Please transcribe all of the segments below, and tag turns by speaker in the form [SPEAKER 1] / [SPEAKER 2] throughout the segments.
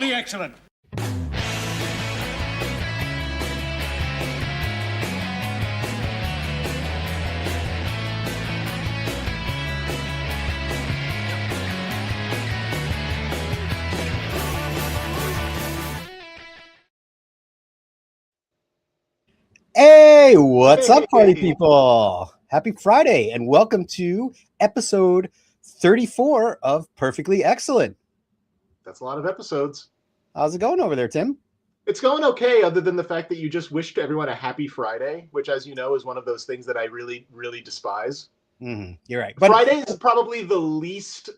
[SPEAKER 1] Perfectly excellent.
[SPEAKER 2] Hey, what's up, party people? Happy Friday, and welcome to episode 34 of Perfectly Excellent.
[SPEAKER 3] That's a lot of episodes.
[SPEAKER 2] How's it going over there, Tim?
[SPEAKER 3] It's going okay, other than the fact that you just wished everyone a happy Friday, which, as you know, is one of those things that I really, really despise.
[SPEAKER 2] You're right.
[SPEAKER 3] But Friday is probably the least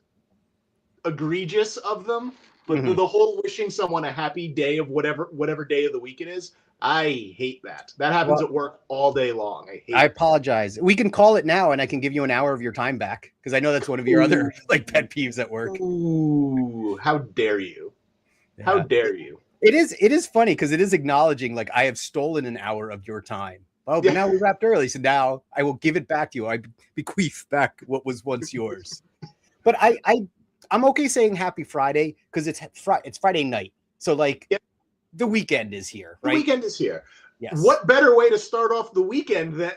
[SPEAKER 3] egregious of them. But the whole wishing someone a happy day of whatever day of the week it is, I hate that. That happens at work all day long.
[SPEAKER 2] I apologize. We can call it now, and I can give you an hour of your time back, because I know that's one of your other pet peeves at work.
[SPEAKER 3] Ooh, how dare you? Yeah. How dare you?
[SPEAKER 2] It is funny because it is acknowledging, like, I have stolen an hour of your time. Oh, but now we wrapped early, so now I will give it back to you. I bequeath back what was once yours. But I'm okay saying happy Friday because it's Friday night. So, like, the weekend is here, right?
[SPEAKER 3] The weekend is here.
[SPEAKER 2] Yes.
[SPEAKER 3] What better way to start off the weekend than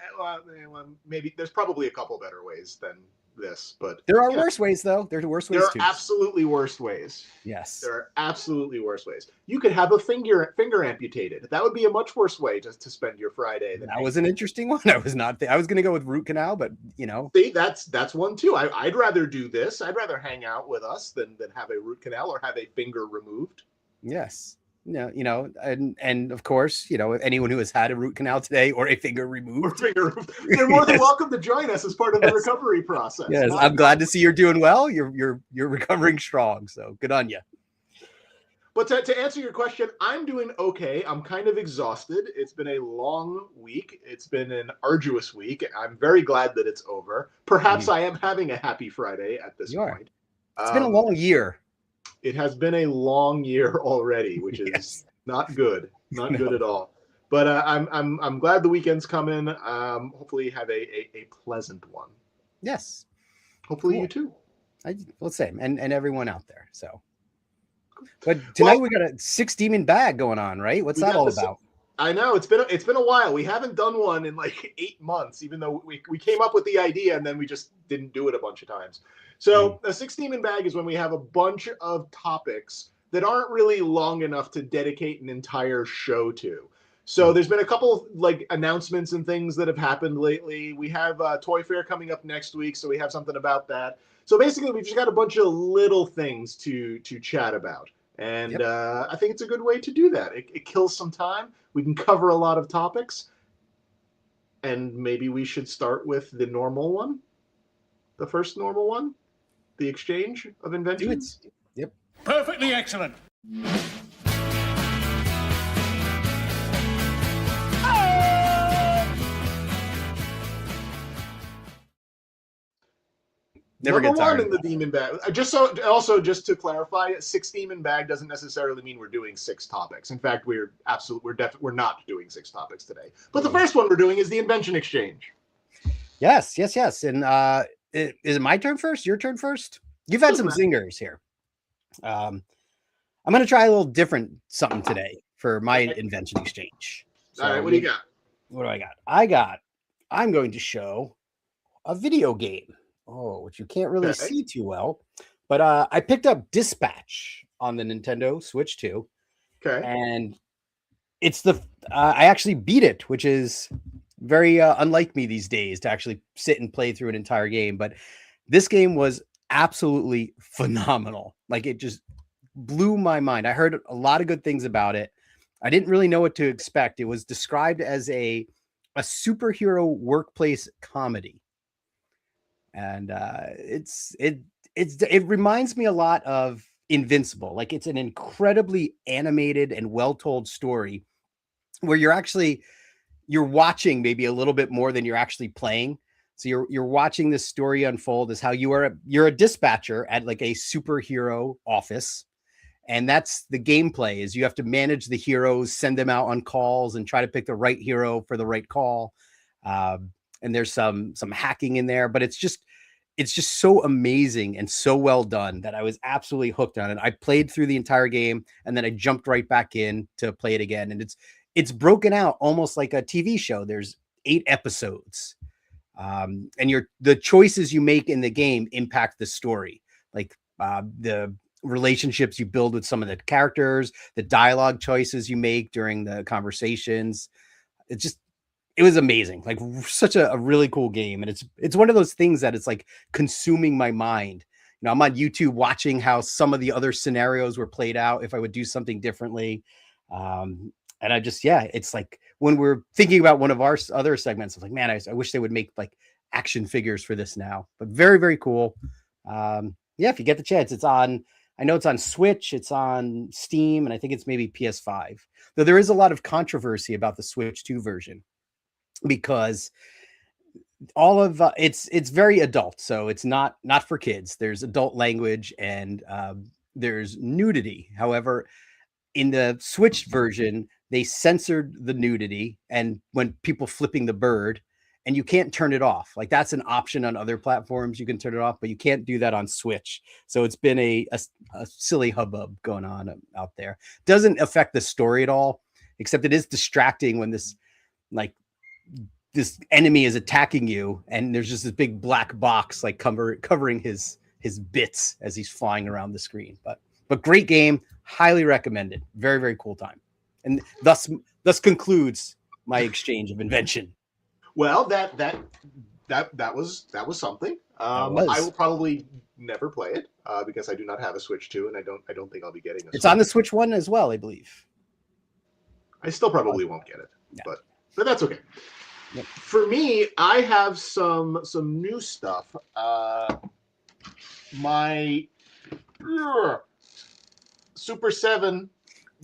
[SPEAKER 3] maybe there's probably a couple better ways than this, but
[SPEAKER 2] there are worse ways, though. There are worse ways too.
[SPEAKER 3] There are absolutely worse ways.
[SPEAKER 2] Yes.
[SPEAKER 3] There are absolutely worse ways. You could have a finger amputated. That would be a much worse way to spend your Friday.
[SPEAKER 2] That was an interesting one. I was going to go with root canal, but
[SPEAKER 3] See, that's one too. I'd rather do this. I'd rather hang out with us than have a root canal or have a finger removed.
[SPEAKER 2] Yes. And of course, anyone who has had a root canal today or a finger removed,
[SPEAKER 3] they're more than welcome to join us as part of the recovery process.
[SPEAKER 2] Yes, I'm glad to see you're doing well. You're recovering strong, so good on you.
[SPEAKER 3] But to answer your question, I'm doing okay. I'm kind of exhausted. It's been a long week. It's been an arduous week. I'm very glad that it's over. Perhaps I am having a happy Friday at this point.
[SPEAKER 2] It's been a long year.
[SPEAKER 3] It has been a long year already, which is not good, good at all. But I'm glad the weekend's coming. Hopefully, have a pleasant one.
[SPEAKER 2] Yes.
[SPEAKER 3] Hopefully, you too.
[SPEAKER 2] Same, and everyone out there. So, but tonight we got a 6 demon bag going on, right? What's that all about?
[SPEAKER 3] I know it's been a while. We haven't done one in like 8 months, even though we came up with the idea and then we just didn't do it a bunch of times. So a 6 demon bag is when we have a bunch of topics that aren't really long enough to dedicate an entire show to. So there's been a couple like announcements and things that have happened lately. We have Toy Fair coming up next week, so we have something about that. So basically, we've just got a bunch of little things to chat about. And I think it's a good way to do that. It kills some time. We can cover a lot of topics. And maybe we should start with the normal one. The first normal one. The exchange of inventions.
[SPEAKER 2] Yep.
[SPEAKER 1] Perfectly excellent.
[SPEAKER 2] Never get tired.
[SPEAKER 3] Number one in the demon bag. Just to clarify, 6 demon bag doesn't necessarily mean we're doing 6 topics. In fact, we're not doing 6 topics today. But the first one we're doing is the invention exchange.
[SPEAKER 2] Yes. And is it my turn first? Your turn first? You've had some zingers here. I'm going to try a little different something today for my invention exchange.
[SPEAKER 3] So, all right, what do you got?
[SPEAKER 2] What do I got? I'm going to show a video game. Oh, which you can't really see too well. But I picked up Dispatch on the Nintendo Switch 2.
[SPEAKER 3] Okay.
[SPEAKER 2] And it's I actually beat it, which is very unlike me these days to actually sit and play through an entire game. But this game was absolutely phenomenal. Like, it just blew my mind. I heard a lot of good things about it. I didn't really know what to expect. It was described as a superhero workplace comedy. And it reminds me a lot of Invincible. Like, it's an incredibly animated and well-told story where you're watching maybe a little bit more than you're actually playing. So you're watching this story unfold as how you're a dispatcher at like a superhero office. And that's the gameplay, is you have to manage the heroes, send them out on calls, and try to pick the right hero for the right call. And there's some hacking in there, but it's just it's just so amazing and so well done that I was absolutely hooked on it. I played through the entire game and then I jumped right back in to play it again. And it's broken out almost like a TV show. There's 8 episodes. And the choices you make in the game impact the story. Like the relationships you build with some of the characters, the dialogue choices you make during the conversations. It was amazing. Like such a really cool game. And it's one of those things that it's like consuming my mind. You know, I'm on YouTube watching how some of the other scenarios were played out if I would do something differently. And it's like when we're thinking about one of our other segments, I was like, man, I wish they would make like action figures for this now, but very, very cool. If you get the chance, I know it's on Switch, it's on Steam, and I think it's maybe PS5. Though there is a lot of controversy about the Switch 2 version because all of it's very adult, so it's not for kids. There's adult language and there's nudity. However, in the Switch version, they censored the nudity and when people flipping the bird, and you can't turn it off. Like that's an option on other platforms. You can turn it off, but you can't do that on Switch. So it's been a silly hubbub going on out there. Doesn't affect the story at all, except it is distracting when this enemy is attacking you and there's just this big black box like covering his bits as he's flying around the screen. But great game, highly recommended. Very, very cool time. And thus concludes my exchange of invention.
[SPEAKER 3] Well, that was something. I will probably never play it because I do not have a Switch 2, and I don't think I'll be getting it.
[SPEAKER 2] It's on the Switch 1 as well, I believe. I
[SPEAKER 3] still probably won't get it, but that's okay. Yep. For me, I have some new stuff. My Super 7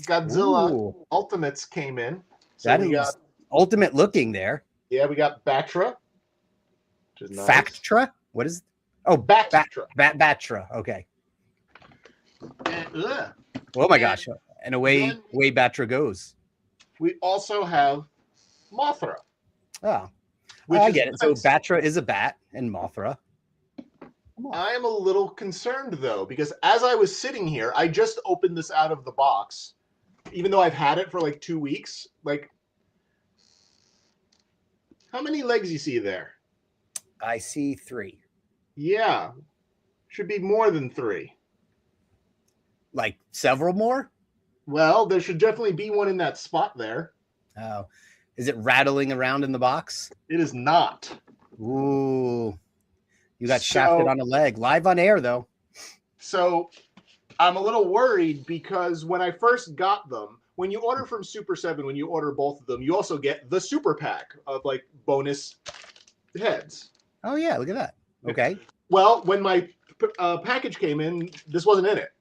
[SPEAKER 3] Godzilla Ultimates came in.
[SPEAKER 2] So that is ultimate looking there.
[SPEAKER 3] Yeah, we got Batra. Nice.
[SPEAKER 2] Factra? What is? Oh, Batra. Batra. Okay.
[SPEAKER 3] And,
[SPEAKER 2] oh my gosh! And away Batra goes.
[SPEAKER 3] We also have Mothra.
[SPEAKER 2] Oh, I get it. So Batra is a bat, and Mothra.
[SPEAKER 3] I am a little concerned though, because as I was sitting here, I just opened this out of the box, even though I've had it for like 2 weeks. Like, how many legs you see there?
[SPEAKER 2] I see 3.
[SPEAKER 3] Yeah. Should be more than 3.
[SPEAKER 2] Like several more?
[SPEAKER 3] Well, there should definitely be one in that spot there.
[SPEAKER 2] Oh. Is it rattling around in the box?
[SPEAKER 3] It is not.
[SPEAKER 2] Ooh. You got shafted on a leg. Live on air, though.
[SPEAKER 3] So I'm a little worried because when I first got them, when you order from Super 7, when you order both of them, you also get the super pack of like bonus heads.
[SPEAKER 2] Oh, yeah. Look at that. Okay.
[SPEAKER 3] Well, when my package came in, this wasn't in it.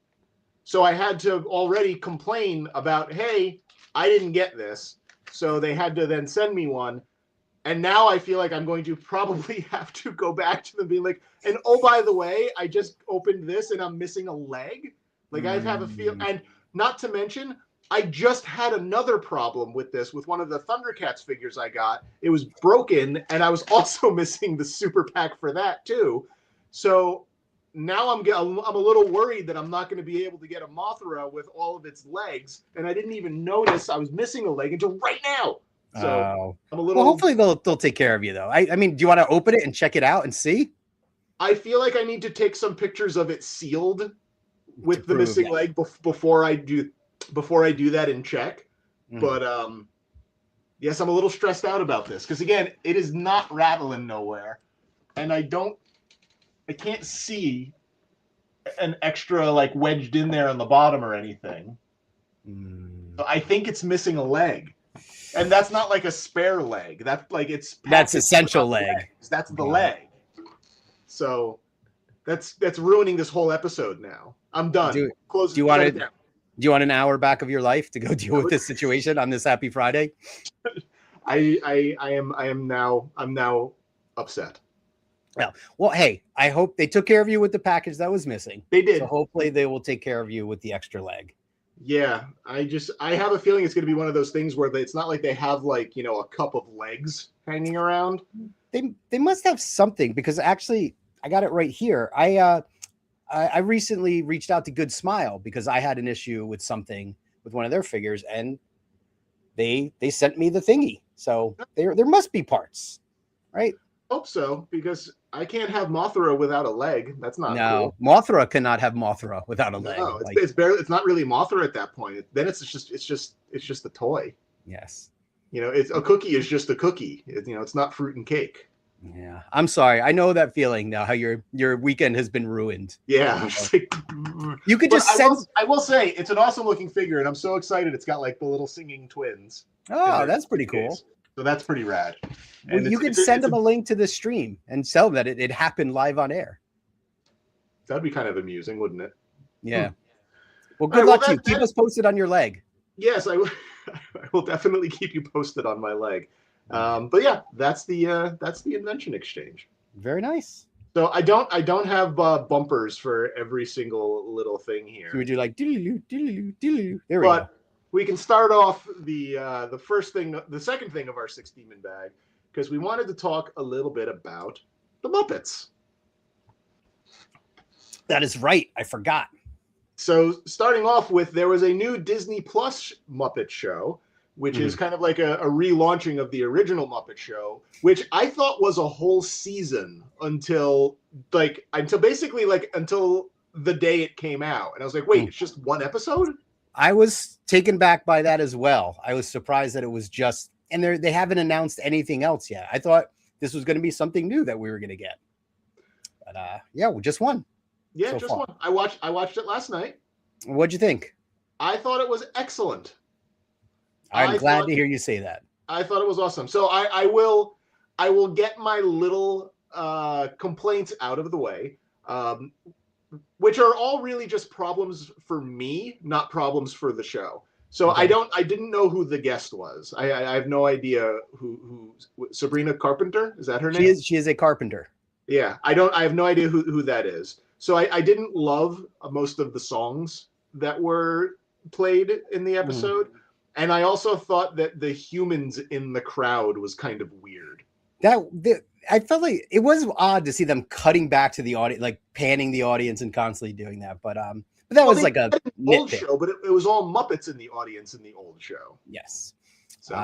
[SPEAKER 3] So I had to already complain about, hey, I didn't get this. So they had to then send me one. And now I feel like I'm going to probably have to go back to them being like, and oh, by the way, I just opened this and I'm missing a leg. Like I have a feel. And not to mention, I just had another problem with this with one of the Thundercats figures I got. It was broken and I was also missing the super pack for that too. So now I'm a little worried that I'm not going to be able to get a Mothra with all of its legs. And I didn't even notice I was missing a leg until right now. So I'm a little.
[SPEAKER 2] Well, hopefully they'll take care of you though. I mean, do you want to open it and check it out and see?
[SPEAKER 3] I feel like I need to take some pictures of it sealed with the missing leg before I do that and check. But yes, I'm a little stressed out about this because again, it is not rattling nowhere, and I can't see an extra like wedged in there on the bottom or anything. So I think it's missing a leg. And that's not like a spare leg. That's
[SPEAKER 2] essential leg.
[SPEAKER 3] Legs. That's the leg. So that's ruining this whole episode now. I'm done.
[SPEAKER 2] Do you want an hour back of your life to go deal with this situation on this Happy Friday?
[SPEAKER 3] I'm now upset.
[SPEAKER 2] Yeah. Well, hey, I hope they took care of you with the package that was missing.
[SPEAKER 3] They did.
[SPEAKER 2] So hopefully they will take care of you with the extra leg.
[SPEAKER 3] Yeah, I have a feeling it's going to be one of those things where it's not like they have like, a cup of legs hanging around.
[SPEAKER 2] They must have something because actually I got it right here. I recently reached out to Good Smile because I had an issue with something with one of their figures, and they sent me the thingy. So there must be parts, right?
[SPEAKER 3] Hope so, because I can't have Mothra without a leg. That's not
[SPEAKER 2] No,
[SPEAKER 3] cool.
[SPEAKER 2] Mothra cannot have Mothra without a leg.
[SPEAKER 3] No,
[SPEAKER 2] Like,
[SPEAKER 3] it's barely. It's not really Mothra at that point. Then it's just a toy.
[SPEAKER 2] yes.
[SPEAKER 3] It's a cookie is just a cookie. It's not fruit and cake.
[SPEAKER 2] Yeah. I'm sorry. I know that feeling now, how your weekend has been ruined.
[SPEAKER 3] Yeah,
[SPEAKER 2] You could
[SPEAKER 3] but
[SPEAKER 2] just send.
[SPEAKER 3] I will say it's an awesome looking figure, and I'm so excited. It's got like the little singing twins.
[SPEAKER 2] Oh, that's pretty cool.
[SPEAKER 3] So that's pretty rad.
[SPEAKER 2] Well,
[SPEAKER 3] And
[SPEAKER 2] you could send them a link to the stream and tell them that it happened live on air.
[SPEAKER 3] That'd be kind of amusing, wouldn't it?
[SPEAKER 2] Yeah. Well, good luck to you. Keep us posted on your leg.
[SPEAKER 3] Yes, I will definitely keep you posted on my leg. But yeah, that's the invention exchange.
[SPEAKER 2] Very nice.
[SPEAKER 3] So I don't have bumpers for every single little thing here.
[SPEAKER 2] So we do like there we
[SPEAKER 3] go. We can start off the second thing of our 6-demon bag, because we wanted to talk a little bit about the Muppets.
[SPEAKER 2] That is right. I forgot.
[SPEAKER 3] So starting off with, there was a new Disney Plus Muppet show, which is kind of like a relaunching of the original Muppet show, which I thought was a whole season until the day it came out. And I was like, wait, it's just one episode?
[SPEAKER 2] I was taken back by that as well. I was surprised that it was just, and they haven't announced anything else yet. I thought this was going to be something new that we were going to get. But yeah, just one.
[SPEAKER 3] Yeah, so just far. One. I watched it last night.
[SPEAKER 2] What'd you think?
[SPEAKER 3] I thought it was excellent.
[SPEAKER 2] I'm glad to hear you say that.
[SPEAKER 3] I thought it was awesome. So I will get my little complaints out of the way, which are all really just problems for me, not problems for the show. So okay. I didn't know who the guest was. I have no idea who Sabrina Carpenter, is that her name?
[SPEAKER 2] She is a carpenter.
[SPEAKER 3] Yeah, I have no idea who that is. So I didn't love most of the songs that were played in the episode. And I also thought that the humans in the crowd was kind of weird.
[SPEAKER 2] I felt like it was odd to see them cutting back to the audience, like panning the audience and constantly doing that. But that was like a
[SPEAKER 3] old show, but it was all Muppets in the audience in the old show.
[SPEAKER 2] Yes. So.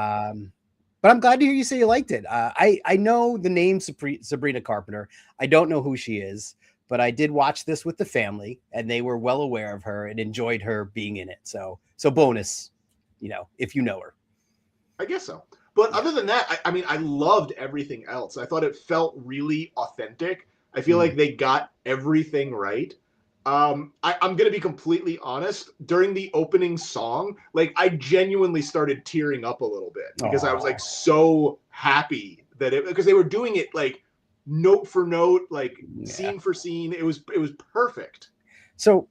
[SPEAKER 2] But I'm glad to hear you say you liked it. I know the name Sabrina Carpenter. I don't know who she is, but I did watch this with the family, and they were well aware of her and enjoyed her being in it. So bonus, if you know her.
[SPEAKER 3] I guess so. But other than that, I mean, I loved everything else. I thought it felt really authentic. I feel like they got everything right. I'm going to be completely honest. During the opening song, like I genuinely started tearing up a little bit because I was like so happy because they were doing it like note for note, like scene for scene. It was perfect.
[SPEAKER 2] So,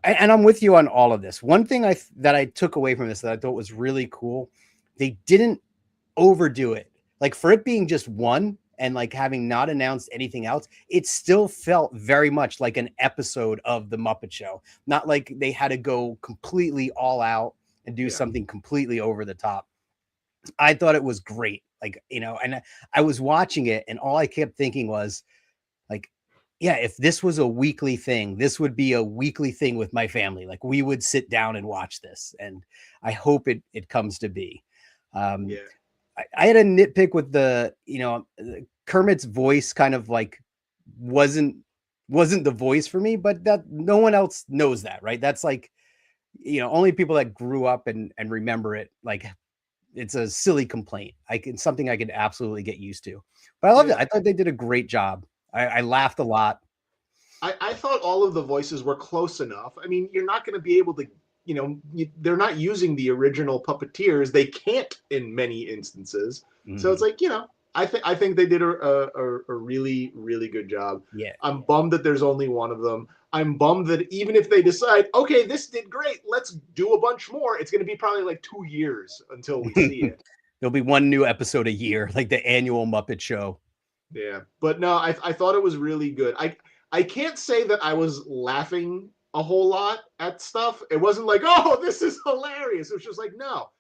[SPEAKER 2] and I'm with you on all of this. One thing that I took away from this that I thought was really cool, they didn't overdo it. Like for it being just one and like having not announced anything else, it still felt very much like an episode of the Muppet Show. Not like they had to go completely all out and do something completely over the top. I thought it was great. Like, and I was watching it and all I kept thinking was like, yeah, if this was a weekly thing, this would be a weekly thing with my family. Like we would sit down and watch this, and I hope it comes to be. I had a nitpick with the Kermit's voice kind of like wasn't the voice for me, but that no one else knows that, right? That's like, only people that grew up and remember it. Like it's a silly complaint. Something I could absolutely get used to, but I loved it. I thought they did a great job. I laughed a lot.
[SPEAKER 3] I thought all of the voices were close enough. I mean, you're not going to be able to, they're not using the original puppeteers. They can't in many instances. So it's like, I think they did a really, really good job.
[SPEAKER 2] Yeah.
[SPEAKER 3] I'm bummed that there's only one of them. I'm bummed that even if they decide, okay, this did great, let's do a bunch more, it's going to be probably like 2 years until we see it.
[SPEAKER 2] There'll be one new episode a year, like the annual Muppet Show.
[SPEAKER 3] Yeah. But no, I thought it was really good. I can't say that I was laughing a whole lot at stuff. It wasn't like, oh, this is hilarious. It was just like, no,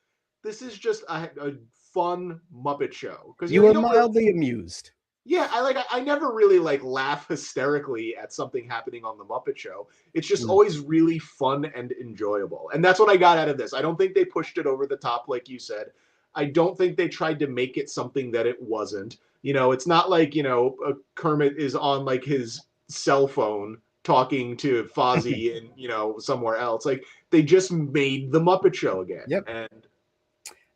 [SPEAKER 3] this is just a fun Muppet Show.
[SPEAKER 2] Because you were mildly amused.
[SPEAKER 3] Yeah, I never really like laugh hysterically at something happening on the Muppet Show. It's just
[SPEAKER 2] Mm.
[SPEAKER 3] always really fun and enjoyable. And that's what I got out of this. I don't think they pushed it over the top like you said. I don't think they tried to make it something that it wasn't. You know, it's not like, Kermit is on like his cell phone talking to Fozzie and, somewhere else. Like they just made the Muppet Show again.
[SPEAKER 2] Yep.
[SPEAKER 3] And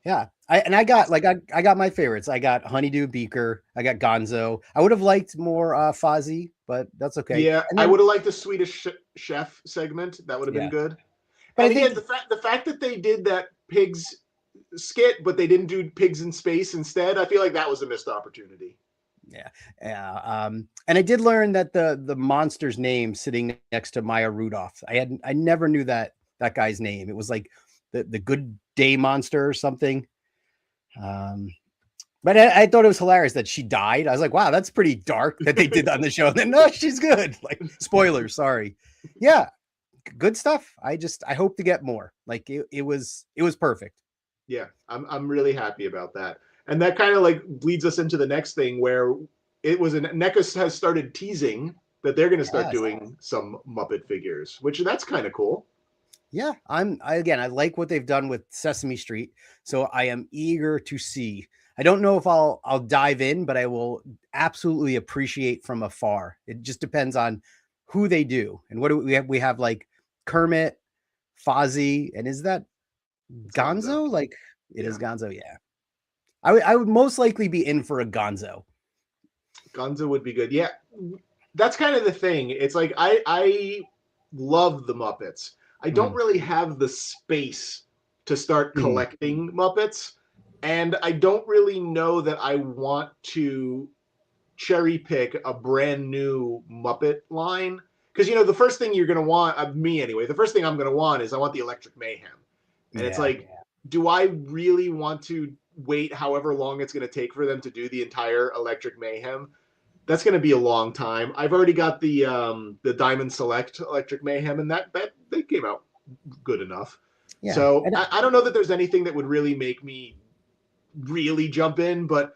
[SPEAKER 2] Yeah. I got my favorites. I got Honeydew Beaker. I got Gonzo. I would have liked more Fozzie, but that's okay.
[SPEAKER 3] yeah,
[SPEAKER 2] And
[SPEAKER 3] I
[SPEAKER 2] then
[SPEAKER 3] would have liked the Swedish chef segment. That would have been
[SPEAKER 2] yeah,
[SPEAKER 3] good.
[SPEAKER 2] but I
[SPEAKER 3] And again,
[SPEAKER 2] think
[SPEAKER 3] the fact that they did that pigs skit, but they didn't do pigs in space instead, I feel like that was a missed opportunity.
[SPEAKER 2] yeah, yeah. And I did learn that the monster's name sitting next to Maya Rudolph. I never knew that guy's name. It was like the Good Day Monster or something. But I thought it was hilarious that she died. I was like, wow, that's pretty dark that they did on the show. And then no, she's good. Like spoilers, sorry. Yeah, good stuff. I hope to get more. Like it was perfect.
[SPEAKER 3] Yeah, I'm really happy about that. And that kind of like leads us into the next thing where it was NECA has started teasing that they're going to start
[SPEAKER 2] Yes.
[SPEAKER 3] doing some Muppet figures, which that's kind of cool.
[SPEAKER 2] Yeah, I like what they've done with Sesame Street, so I am eager to see. I don't know if I'll dive in, but I will absolutely appreciate from afar. It just depends on who they do and what do we have. We have like Kermit, Fozzie, and is that
[SPEAKER 3] It's Gonzo.
[SPEAKER 2] Gonzo? Like it is
[SPEAKER 3] Yeah,
[SPEAKER 2] Gonzo. Yeah, I would most likely be in for a Gonzo.
[SPEAKER 3] Gonzo would be good. Yeah, that's kind of the thing. It's like I love the Muppets. I don't
[SPEAKER 2] Mm.
[SPEAKER 3] really have the space to start
[SPEAKER 2] Mhm.
[SPEAKER 3] collecting Muppets, and I don't really know that I want to cherry pick a brand new Muppet line. Because the first thing you're gonna want, me anyway, the first thing I'm gonna want is I want the Electric Mayhem, and it's
[SPEAKER 2] Yeah,
[SPEAKER 3] like, do I really want to wait however long it's gonna take for them to do the entire Electric Mayhem? That's going to be a long time. I've already got the Diamond Select Electric Mayhem, and that they came out good enough.
[SPEAKER 2] yeah,
[SPEAKER 3] So
[SPEAKER 2] and
[SPEAKER 3] I don't know that there's anything that would really make me really jump in, but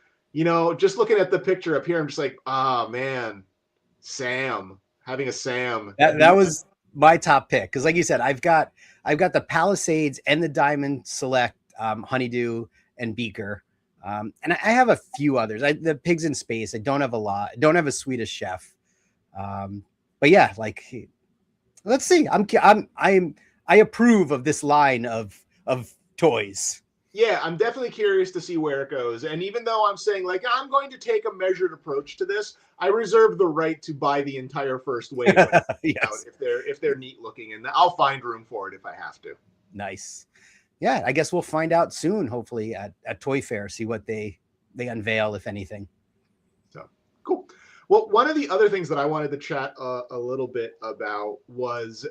[SPEAKER 3] just looking at the picture up here, I'm just like, ah, man, Sam, having a Sam,
[SPEAKER 2] that was my top pick because, like you said, I've got the Palisades and the Diamond Select, Honeydew and Beaker, and I have a few others. The Pigs in Space. I don't have a lot. I don't have a Swedish Chef, but yeah, like let's see. I approve of this line of toys.
[SPEAKER 3] Yeah, I'm definitely curious to see where it goes. And even though I'm saying like I'm going to take a measured approach to this, I reserve the right to buy the entire first wave when it comes out
[SPEAKER 2] Yes,
[SPEAKER 3] if they're neat looking, and I'll find room for it if I have to.
[SPEAKER 2] nice. Yeah, I guess we'll find out soon. Hopefully at Toy Fair, see what they unveil, if anything.
[SPEAKER 3] So cool. Well, one of the other things that I wanted to chat a little bit about was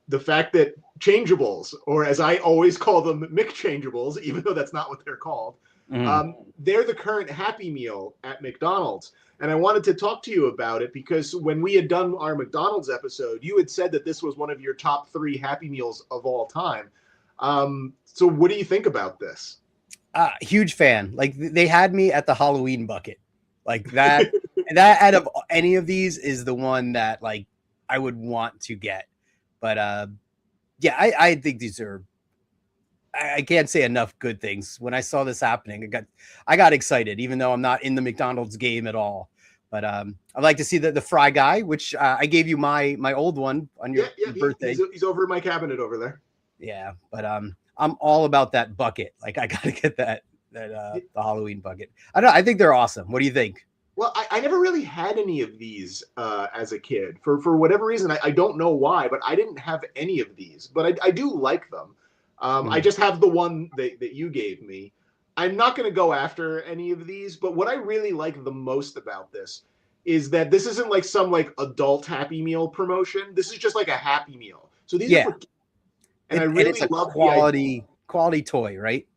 [SPEAKER 3] the fact that Changeables, or as I always call them, McChangeables, even though that's not what they're called,
[SPEAKER 2] Mm.
[SPEAKER 3] they're the current Happy Meal at McDonald's. And I wanted to talk to you about it because when we had done our McDonald's episode, you had said that this was one of your top 3 Happy Meals of all time. So what do you think about this?
[SPEAKER 2] Huge fan. Like they had me at the Halloween bucket. Like that. That out of any of these is the one that like I would want to get. But yeah, I think these are. I can't say enough good things. When I saw this happening, I got excited, even though I'm not in the McDonald's game at all. But I'd like to see the fry guy, which I gave you my old one on
[SPEAKER 3] Yeah,
[SPEAKER 2] your
[SPEAKER 3] yeah,
[SPEAKER 2] birthday.
[SPEAKER 3] he's over in my cabinet over there.
[SPEAKER 2] Yeah, but I'm all about that bucket. Like I gotta get that the Halloween bucket. I don't know, I think they're awesome. What do you think?
[SPEAKER 3] Well, I never really had any of these as a kid. For whatever reason, I don't know why, but I didn't have any of these. But I do like them. I
[SPEAKER 2] Mm.
[SPEAKER 3] just have the one that you gave me. I'm not going to go after any of these, but what I really like the most about this is that this isn't like some like adult Happy Meal promotion. This is just like a Happy Meal. So these are
[SPEAKER 2] Yeah,
[SPEAKER 3] for kids, and I
[SPEAKER 2] and it's
[SPEAKER 3] really
[SPEAKER 2] a
[SPEAKER 3] love the idea.
[SPEAKER 2] quality toy, right?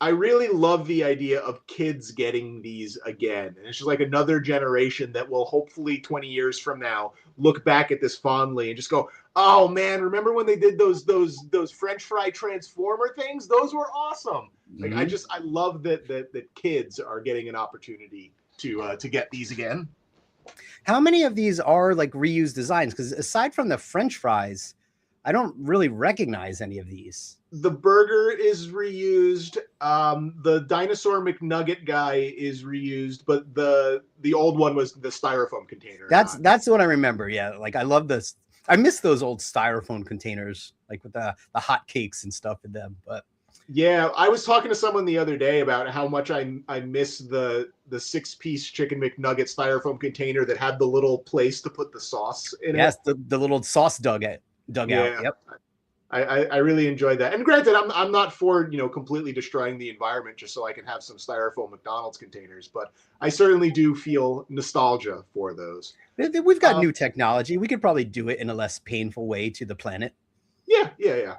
[SPEAKER 3] I really love the idea of kids getting these again. And it's just like another generation that will hopefully 20 years from now look back at this fondly and just go, "Oh man, remember when they did those French fry transformer things? Those were awesome." Like
[SPEAKER 2] Hmm.
[SPEAKER 3] I love that kids are getting an opportunity to get these again.
[SPEAKER 2] How many of these are like reused designs? Because aside from the French fries, I don't really recognize any of these.
[SPEAKER 3] The burger is reused. The dinosaur McNugget guy is reused, but the old one was the styrofoam container.
[SPEAKER 2] That's what I remember. Yeah, like I love this. I miss those old styrofoam containers, like with the hot cakes and stuff in them. But
[SPEAKER 3] yeah, I was talking to someone the other day about how much I miss the 6-piece chicken McNugget styrofoam container that had the little place to put the sauce in it.
[SPEAKER 2] Yes, the little sauce dugout.
[SPEAKER 3] Yeah.
[SPEAKER 2] Yep.
[SPEAKER 3] I really enjoyed that. And granted, I'm not for, completely destroying the environment just so I can have some styrofoam McDonald's containers, but I certainly do feel nostalgia for those.
[SPEAKER 2] We've got new technology. We could probably do it in a less painful way to the planet.
[SPEAKER 3] Yeah.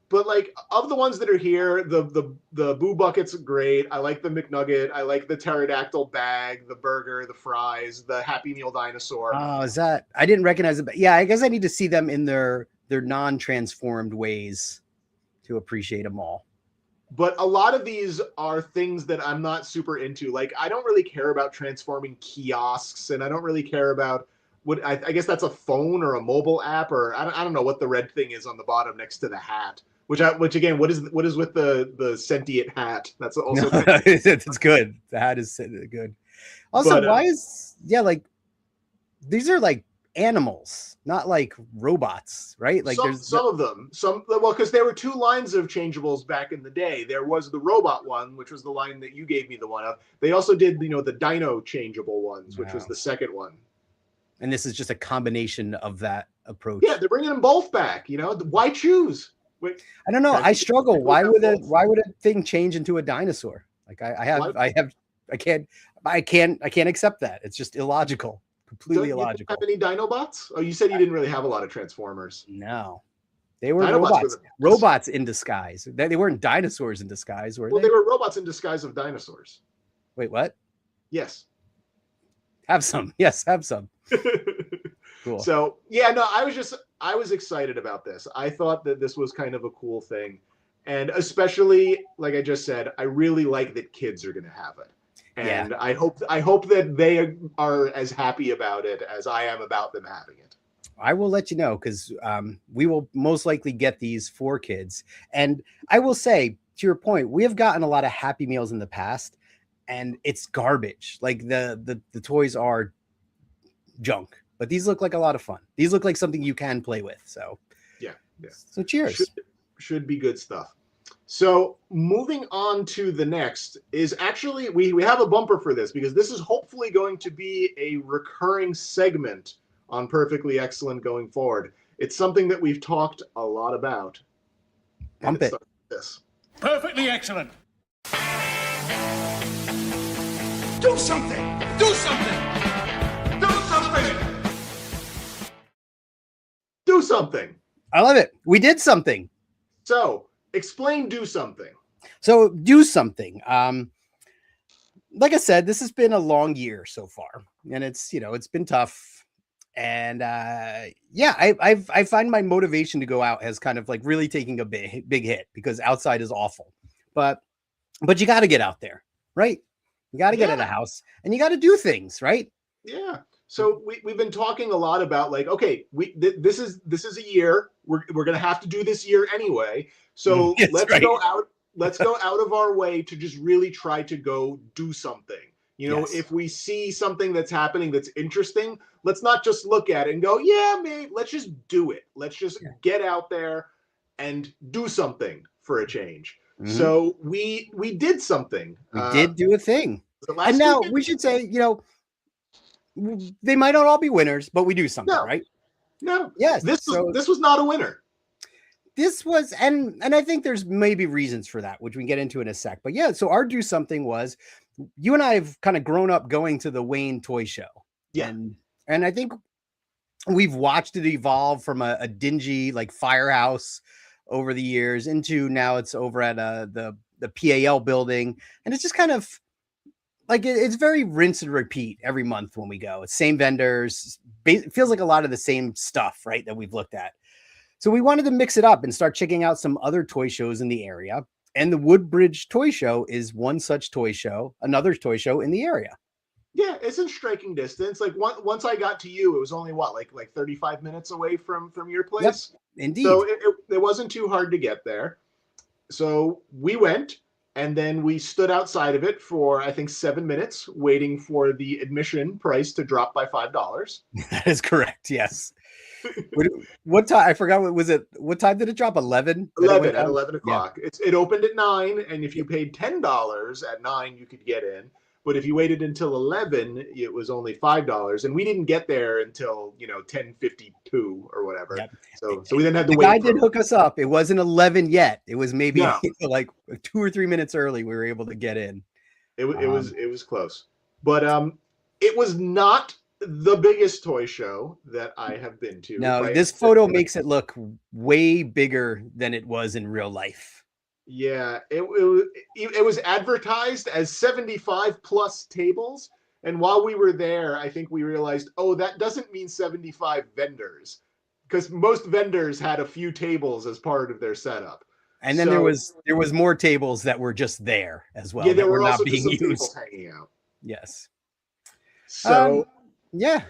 [SPEAKER 3] But like of the ones that are here, the Boo Bucket's great. I like the McNugget. I like the pterodactyl bag, the burger, the fries, the Happy Meal dinosaur.
[SPEAKER 2] Oh, is that? I didn't recognize it. But yeah, I guess I need to see them in their non-transformed ways to appreciate them all.
[SPEAKER 3] But a lot of these are things that I'm not super into. Like, I don't really care about transforming kiosks, and I don't really care about what I guess that's a phone or a mobile app, or I don't know what the red thing is on the bottom next to the hat. Which again, what is with the sentient hat? That's also
[SPEAKER 2] it's good. The hat is good. Also, why is like these are like animals, not like robots, right? Like there's
[SPEAKER 3] some of them, because there were two lines of changeables back in the day. There was the robot one, which was the line that you gave me the one of. They also did the dino changeable ones, which was the second one.
[SPEAKER 2] And this is just a combination of that approach.
[SPEAKER 3] Yeah, they're bringing them both back. Why choose?
[SPEAKER 2] Wait, I don't know. I struggle. Why would a thing change into a dinosaur? Like I can't accept that. It's just illogical. Completely illogical.
[SPEAKER 3] Have any Dinobots? Oh, you said you didn't really have a lot of Transformers.
[SPEAKER 2] No, they were robots in disguise. They weren't dinosaurs in disguise, were they?
[SPEAKER 3] Well, they were robots in disguise of dinosaurs.
[SPEAKER 2] Wait, what?
[SPEAKER 3] Yes.
[SPEAKER 2] Have some. Yes, have some. Cool.
[SPEAKER 3] So yeah, no, I was excited about this. I thought that this was kind of a cool thing, and especially like I just said, I really like that kids are going to have it. And yeah. I hope that they are as happy about it as I am about them having it.
[SPEAKER 2] I will let you know because we will most likely get these for kids. And I will say, to your point, we have gotten a lot of Happy Meals in the past, and it's garbage. Like the toys are junk, but these look like a lot of fun. These look like something you can play with. So
[SPEAKER 3] yeah.
[SPEAKER 2] So cheers.
[SPEAKER 3] Should be good stuff. So moving on to the next is actually, we have a bumper for this because this is hopefully going to be a recurring segment on Perfectly Excellent going forward. It's something that we've talked a lot about.
[SPEAKER 2] Bump it.
[SPEAKER 3] This.
[SPEAKER 1] Perfectly Excellent.
[SPEAKER 4] Do something!
[SPEAKER 1] Do something!
[SPEAKER 4] Do something!
[SPEAKER 3] Do something!
[SPEAKER 2] I love it. We did something.
[SPEAKER 3] So, explain do something.
[SPEAKER 2] So do something. Like I said, this has been a long year so far, and it's been tough. And I find my motivation to go out has kind of like really taking a big hit because outside is awful. But you got to get out there, right? You got to get out of the house and you got to do things, right?
[SPEAKER 3] Yeah. So we've been talking a lot about like, okay, this is a year we're gonna have to do this year anyway. So let's go out of our way to just really try to go do something. If we see something that's happening that's interesting, let's not just look at it and go, yeah, maybe let's just do it. Let's just get out there and do something for a change. Mm-hmm. So we did something.
[SPEAKER 2] We did do a thing. And now we should say, they might not all be winners, but we do something, right?
[SPEAKER 3] No.
[SPEAKER 2] Yes.
[SPEAKER 3] This was not a winner.
[SPEAKER 2] This was, and I think there's maybe reasons for that, which we can get into in a sec. But yeah, so our do something was, you and I have kind of grown up going to the Wayne Toy Show.
[SPEAKER 3] Yeah.
[SPEAKER 2] And I think we've watched it evolve from a dingy like firehouse over the years into now it's over at the PAL building. And it's just kind of like, it's very rinse and repeat every month when we go. It's same vendors. It feels like a lot of the same stuff, right, that we've looked at. So we wanted to mix it up and start checking out some other toy shows in the area. And the Woodbridge Toy Show is one such toy show, another toy show in the area.
[SPEAKER 3] Yeah, it's in striking distance. Like once I got to you, it was only what, like 35 minutes away from your
[SPEAKER 2] Yep,
[SPEAKER 3] place. So
[SPEAKER 2] indeed.
[SPEAKER 3] it wasn't too hard to get there. So we went, and then we stood outside of it for I think 7 minutes, waiting for the admission price to drop by $5.
[SPEAKER 2] That is correct. Yes. What time? I forgot. What was it? What time did it drop? 11. That it went
[SPEAKER 3] 11 at
[SPEAKER 2] down?
[SPEAKER 3] 11
[SPEAKER 2] Yeah.
[SPEAKER 3] o'clock. It opened at 9, and if you paid $10 at 9, you could get in. But if you waited until 11, it was only $5, and we didn't get there until 10:52 or whatever.
[SPEAKER 2] Yep.
[SPEAKER 3] So we then had to
[SPEAKER 2] The guy
[SPEAKER 3] wait.
[SPEAKER 2] did hook us up. It wasn't 11 yet. It was maybe
[SPEAKER 3] No.
[SPEAKER 2] like 2 or 3 minutes early. We were able to get in.
[SPEAKER 3] It was close, but it was not the biggest toy show that I have been to.
[SPEAKER 2] No, this photo makes it look way bigger than it was in real life.
[SPEAKER 3] Yeah, it was advertised as 75 plus tables, and while we were there, I think we realized, oh, that doesn't mean 75 vendors, because most vendors had a few tables as part of their setup.
[SPEAKER 2] And then there was more tables that were just there as well.
[SPEAKER 3] Yeah, there
[SPEAKER 2] that
[SPEAKER 3] were
[SPEAKER 2] not
[SPEAKER 3] also
[SPEAKER 2] being
[SPEAKER 3] just some
[SPEAKER 2] used.
[SPEAKER 3] tables hanging out.
[SPEAKER 2] Yes.
[SPEAKER 3] So
[SPEAKER 2] yeah,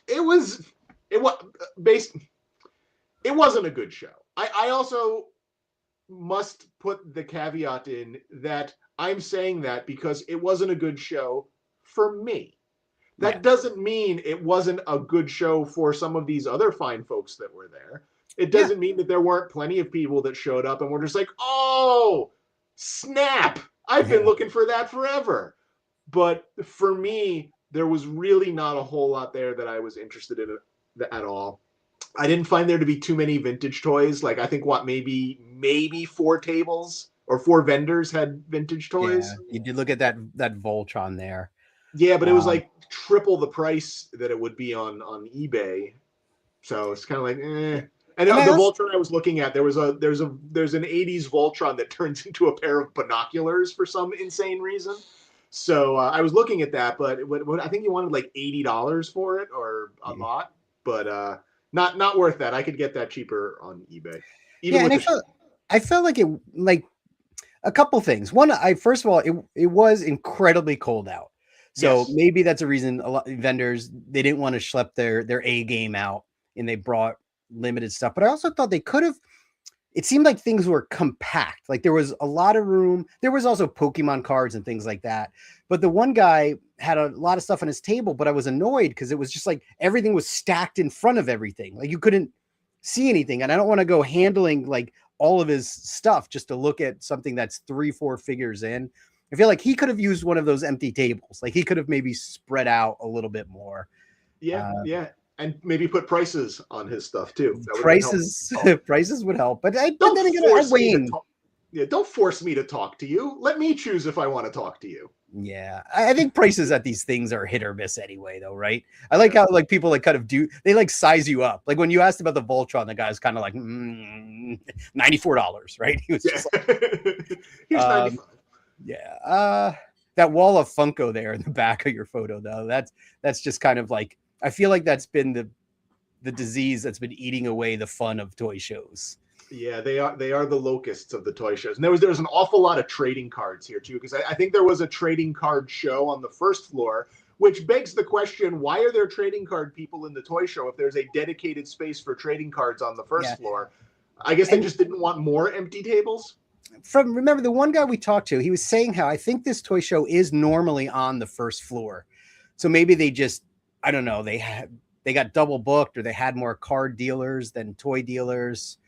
[SPEAKER 3] it wasn't a good show. I also must put the caveat in that I'm saying that because it wasn't a good show for me. That doesn't mean it wasn't a good show for some of these other fine folks that were there. It doesn't mean that there weren't plenty of people that showed up and were just like, oh, snap. I've been looking for that forever. But for me, there was really not a whole lot there that I was interested in at all. I didn't find there to be too many vintage toys. Like I think maybe 4 tables or 4 vendors had vintage toys.
[SPEAKER 2] Yeah, you did look at that Voltron there.
[SPEAKER 3] Yeah, but it was like triple the price that it would be on eBay. So it's kind of like, eh. And the Voltron I was looking at, there's an 80s Voltron that turns into a pair of binoculars for some insane reason. So I was looking at that, but I think you wanted like $80 for it or a lot, but not worth that. I could get that cheaper on eBay.
[SPEAKER 2] I felt like it, like a couple things. One, first of all, it was incredibly cold out. So maybe that's a reason a lot of vendors, they didn't want to schlep their A game out and they brought limited stuff. But I also thought they could have, it seemed like things were compact. Like there was a lot of room. There was also Pokemon cards and things like that. But the one guy had a lot of stuff on his table, but I was annoyed because it was just like everything was stacked in front of everything. Like you couldn't see anything. And I don't want to go handling like all of his stuff just to look at something that's 3-4 figures in. I feel like he could have used one of those empty tables. Like he could have maybe spread out a little bit more.
[SPEAKER 3] Yeah. And maybe put prices on his stuff too.
[SPEAKER 2] Prices would help. But
[SPEAKER 3] don't force me to talk to you. Let me choose if I want to talk to you.
[SPEAKER 2] Yeah, I think prices at these things are hit or miss anyway, though, right? I like how like people like kind of they like size you up. Like when you asked about the Voltron, the guy was kind of like $94, right? He was just like,
[SPEAKER 3] here's 95.
[SPEAKER 2] Yeah, that wall of Funko there in the back of your photo, though, that's just kind of like, I feel like that's been the disease that's been eating away the fun of toy shows.
[SPEAKER 3] Yeah, they are the locusts of the toy shows. And there was an awful lot of trading cards here too, because I think there was a trading card show on the first floor, which begs the question, why are there trading card people in the toy show if there's a dedicated space for trading cards on the first floor? I guess they just didn't want more empty tables.
[SPEAKER 2] Remember the one guy we talked to, he was saying how I think this toy show is normally on the first floor. So maybe they just, I don't know, they got double booked or they had more card dealers than toy dealers.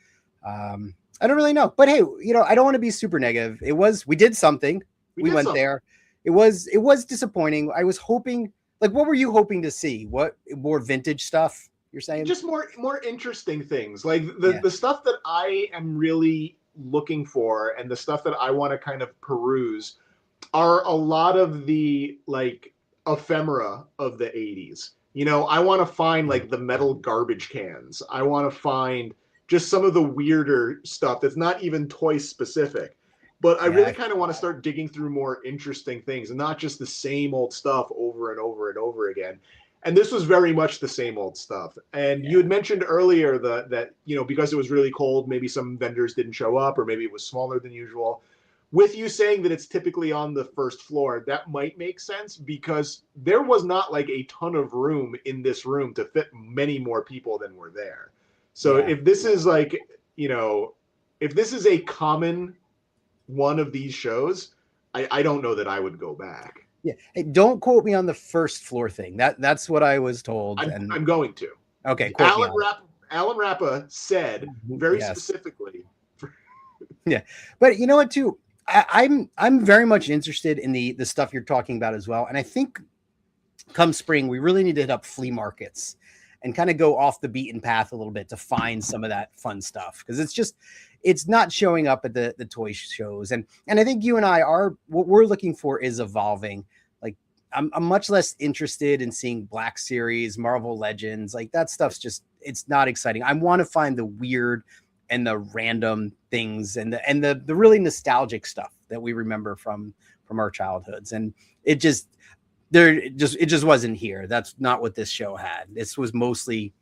[SPEAKER 2] I don't really know, but hey, I don't want to be super negative. We did something. We went there. It was disappointing. I was hoping, like, what were you hoping to see? What more vintage stuff you're saying?
[SPEAKER 3] Just more interesting things. Like the stuff that I am really looking for and the stuff that I want to kind of peruse are a lot of the like ephemera of the 80s. I want to find like the metal garbage cans. I want to find just some of the weirder stuff that's not even toy specific. But I really kind of want to start digging through more interesting things and not just the same old stuff over and over and over again. And this was very much the same old stuff. And you had mentioned earlier that because it was really cold, maybe some vendors didn't show up or maybe it was smaller than usual. with you saying that it's typically on the first floor, that might make sense because there was not like a ton of room in this room to fit many more people than were there. So if this is like, you know, if this is a common one of these shows, I don't know that I would go back.
[SPEAKER 2] Yeah. Hey, don't quote me on the first floor thing. That's what I was told.
[SPEAKER 3] I'm going to.
[SPEAKER 2] Okay.
[SPEAKER 3] Alan Rappa said very specifically.
[SPEAKER 2] Yeah. But you know what, too? I'm very much interested in the stuff you're talking about as well. And I think come spring, we really need to hit up flea markets and kind of go off the beaten path a little bit to find some of that fun stuff. Because it's not showing up at the toy shows. And I think you and I what we're looking for is evolving. Like I'm much less interested in seeing Black Series, Marvel Legends. Like that stuff's just, it's not exciting. I want to find the weird and the random things and the really nostalgic stuff that we remember from our childhoods. And it just wasn't here. That's not what this show had. This was mostly,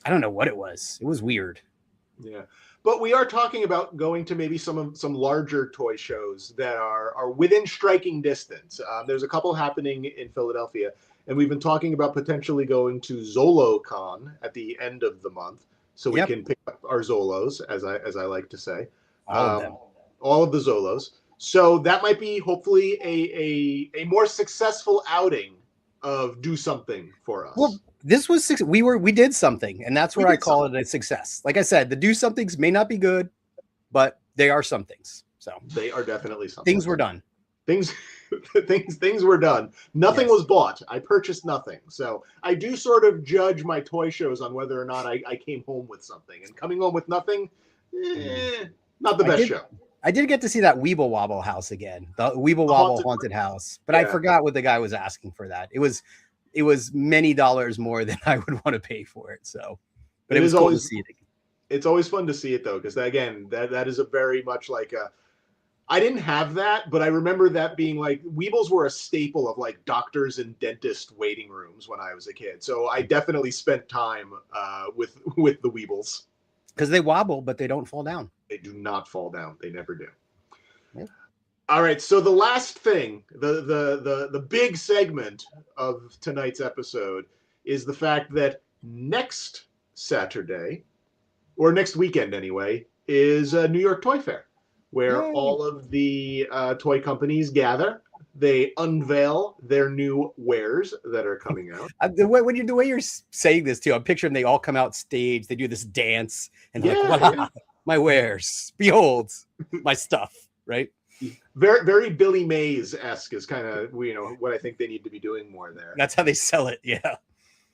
[SPEAKER 2] I don't know what it was. It was weird.
[SPEAKER 3] Yeah. But we are talking about going to maybe some larger toy shows that are within striking distance. There's a couple happening in Philadelphia, and we've been talking about potentially going to ZoloCon at the end of the month. So we can pick up our Zolos, as I like to say, all of the Zolos. So that might be hopefully a more successful outing of do something for us.
[SPEAKER 2] Well, this was we did something, and that's where I call it a success. Like I said, the do somethings may not be good, but they are somethings. So
[SPEAKER 3] they are definitely something.
[SPEAKER 2] Things were done.
[SPEAKER 3] Things were done. Nothing was bought. I purchased nothing. So I do sort of judge my toy shows on whether or not I came home with something. And coming home with nothing, not the best show.
[SPEAKER 2] I did get to see that Weeble Wobble house again, the Weeble Wobble haunted house, but I forgot what the guy was asking for that. It was many dollars more than I would want to pay for it. So, but it was cool to see it again.
[SPEAKER 3] It's always fun to see it though, because again, that is a very much like a. I didn't have that, but I remember that being like Weebles were a staple of like doctors and dentist waiting rooms when I was a kid. So I definitely spent time with the Weebles.
[SPEAKER 2] Because they wobble, but they don't fall down.
[SPEAKER 3] They do not fall down. They never do.
[SPEAKER 2] Yeah.
[SPEAKER 3] All right. So the last thing, the big segment of tonight's episode is the fact that next Saturday, or next weekend anyway, is a New York Toy Fair, where all of the toy companies gather. They unveil their new wares that are coming out.
[SPEAKER 2] The way you're saying this too, I'm picturing they all come out stage. They do this dance and my wares. Behold my stuff. Right.
[SPEAKER 3] Very, very Billy Mays-esque is kind of what I think they need to be doing more there.
[SPEAKER 2] That's how they sell it. Yeah.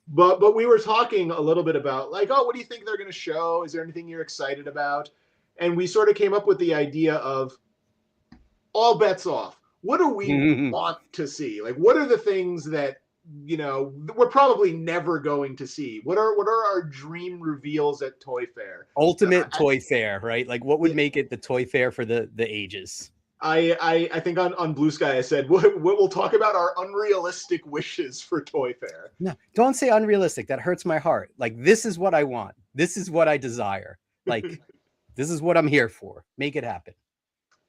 [SPEAKER 3] But we were talking a little bit about like, what do you think they're going to show? Is there anything you're excited about? And we sort of came up with the idea of all bets off. What do we want to see? Like, what are the things that, we're probably never going to see? What are our dream reveals at Toy Fair?
[SPEAKER 2] Ultimate Toy Fair, right? Like, what would make it the Toy Fair for the ages?
[SPEAKER 3] I think on Blue Sky I said we'll talk about our unrealistic wishes for Toy Fair.
[SPEAKER 2] No, don't say unrealistic. That hurts my heart. Like, this is what I want. This is what I desire. Like, this is what I'm here for. Make it happen.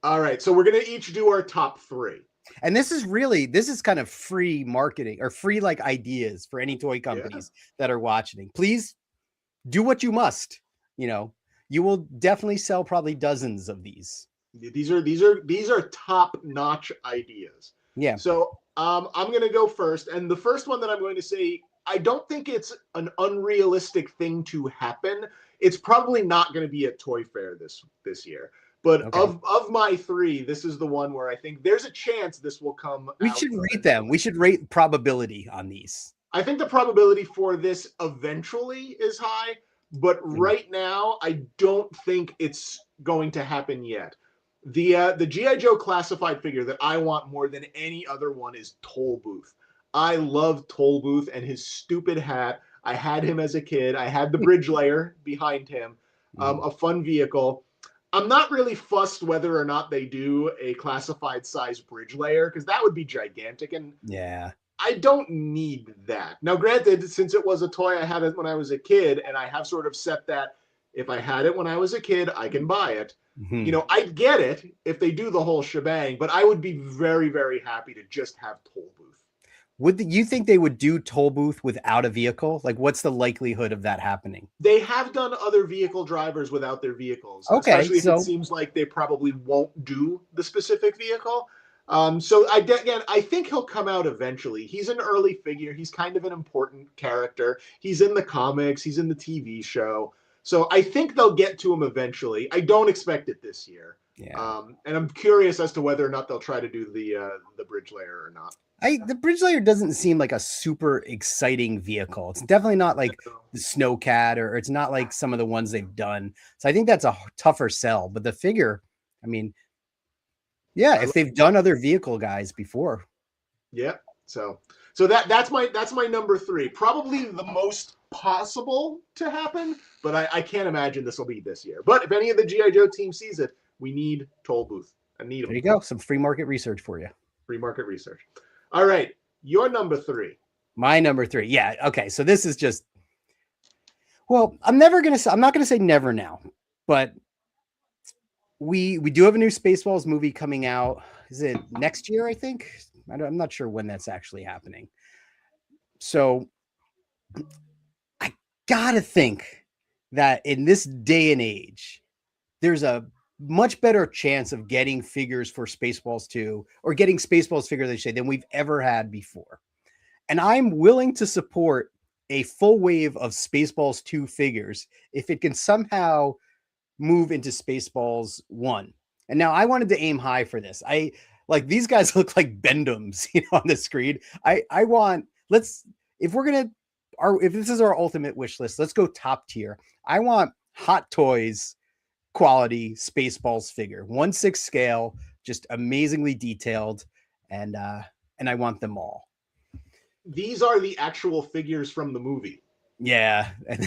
[SPEAKER 3] All right, so we're gonna each do our top 3.
[SPEAKER 2] And this is kind of free marketing or free like ideas for any toy companies that are watching. Please do what you must. You will definitely sell probably dozens of these.
[SPEAKER 3] These are top-notch ideas.
[SPEAKER 2] Yeah.
[SPEAKER 3] So I'm gonna go first, and the first one that I'm going to say, I don't think it's an unrealistic thing to happen. It's probably not going to be at Toy Fair this year. But of my 3, this is the one where I think there's a chance this will come.
[SPEAKER 2] We should rate them. We should rate probability on these.
[SPEAKER 3] I think the probability for this eventually is high, but right now I don't think it's going to happen yet. The G.I. Joe classified figure that I want more than any other one is Toll Booth. I love Toll Booth and his stupid hat. I had him as a kid. I had the bridge layer behind him, a fun vehicle. I'm not really fussed whether or not they do a classified size bridge layer because that would be gigantic. And I don't need that. Now, granted, since it was a toy I had it when I was a kid, and I have sort of set that if I had it when I was a kid, I can buy it.
[SPEAKER 2] Mhm.
[SPEAKER 3] You know, I'd get it if they do the whole shebang, but I would be very, very happy to just have toll booth.
[SPEAKER 2] You think they would do toll booth without a vehicle? Like, what's the likelihood of that happening?
[SPEAKER 3] They have done other vehicle drivers without their vehicles,
[SPEAKER 2] Okay,
[SPEAKER 3] especially if it
[SPEAKER 2] so
[SPEAKER 3] seems like they probably won't do the specific vehicle. Again, I think he'll come out eventually. He's an early figure. He's kind of an important character. He's in the comics. He's in the TV show. So I think they'll get to him eventually. I don't expect it this year.
[SPEAKER 2] yeah,
[SPEAKER 3] And I'm curious as to whether or not they'll try to do the bridge layer or not.
[SPEAKER 2] the bridge layer doesn't seem like a super exciting vehicle. It's definitely not like the Snowcat, or it's not like some of the ones they've done. So I think that's a tougher sell. But the figure, I mean, yeah, if they've done other vehicle guys before.
[SPEAKER 3] Yeah. So that's my number 3. Probably the most possible to happen, but I can't imagine this will be this year. But if any of the G.I. Joe team sees it, we need toll booth. I need them.
[SPEAKER 2] There you go. Some free market research for you.
[SPEAKER 3] Free market research. All right. Your number 3.
[SPEAKER 2] My number 3. Yeah. Okay. So this is just, well, I'm not going to say never now, but we do have a new Spaceballs movie coming out. Is it next year? I think. I'm not sure when that's actually happening. So I gotta think that in this day and age, there's a much better chance of getting figures for Spaceballs 2, or getting Spaceballs figures, they say, than we've ever had before. And I'm willing to support a full wave of Spaceballs 2 figures if it can somehow move into Spaceballs 1. And now I wanted to aim high for this. Like, these guys look like Bendums, on the screen. I want, if this is our ultimate wish list, let's go top tier. I want Hot Toys quality Spaceballs figure, 1/6 scale, just amazingly detailed, and I want them all.
[SPEAKER 3] These are the actual figures from the movie.
[SPEAKER 2] Yeah, and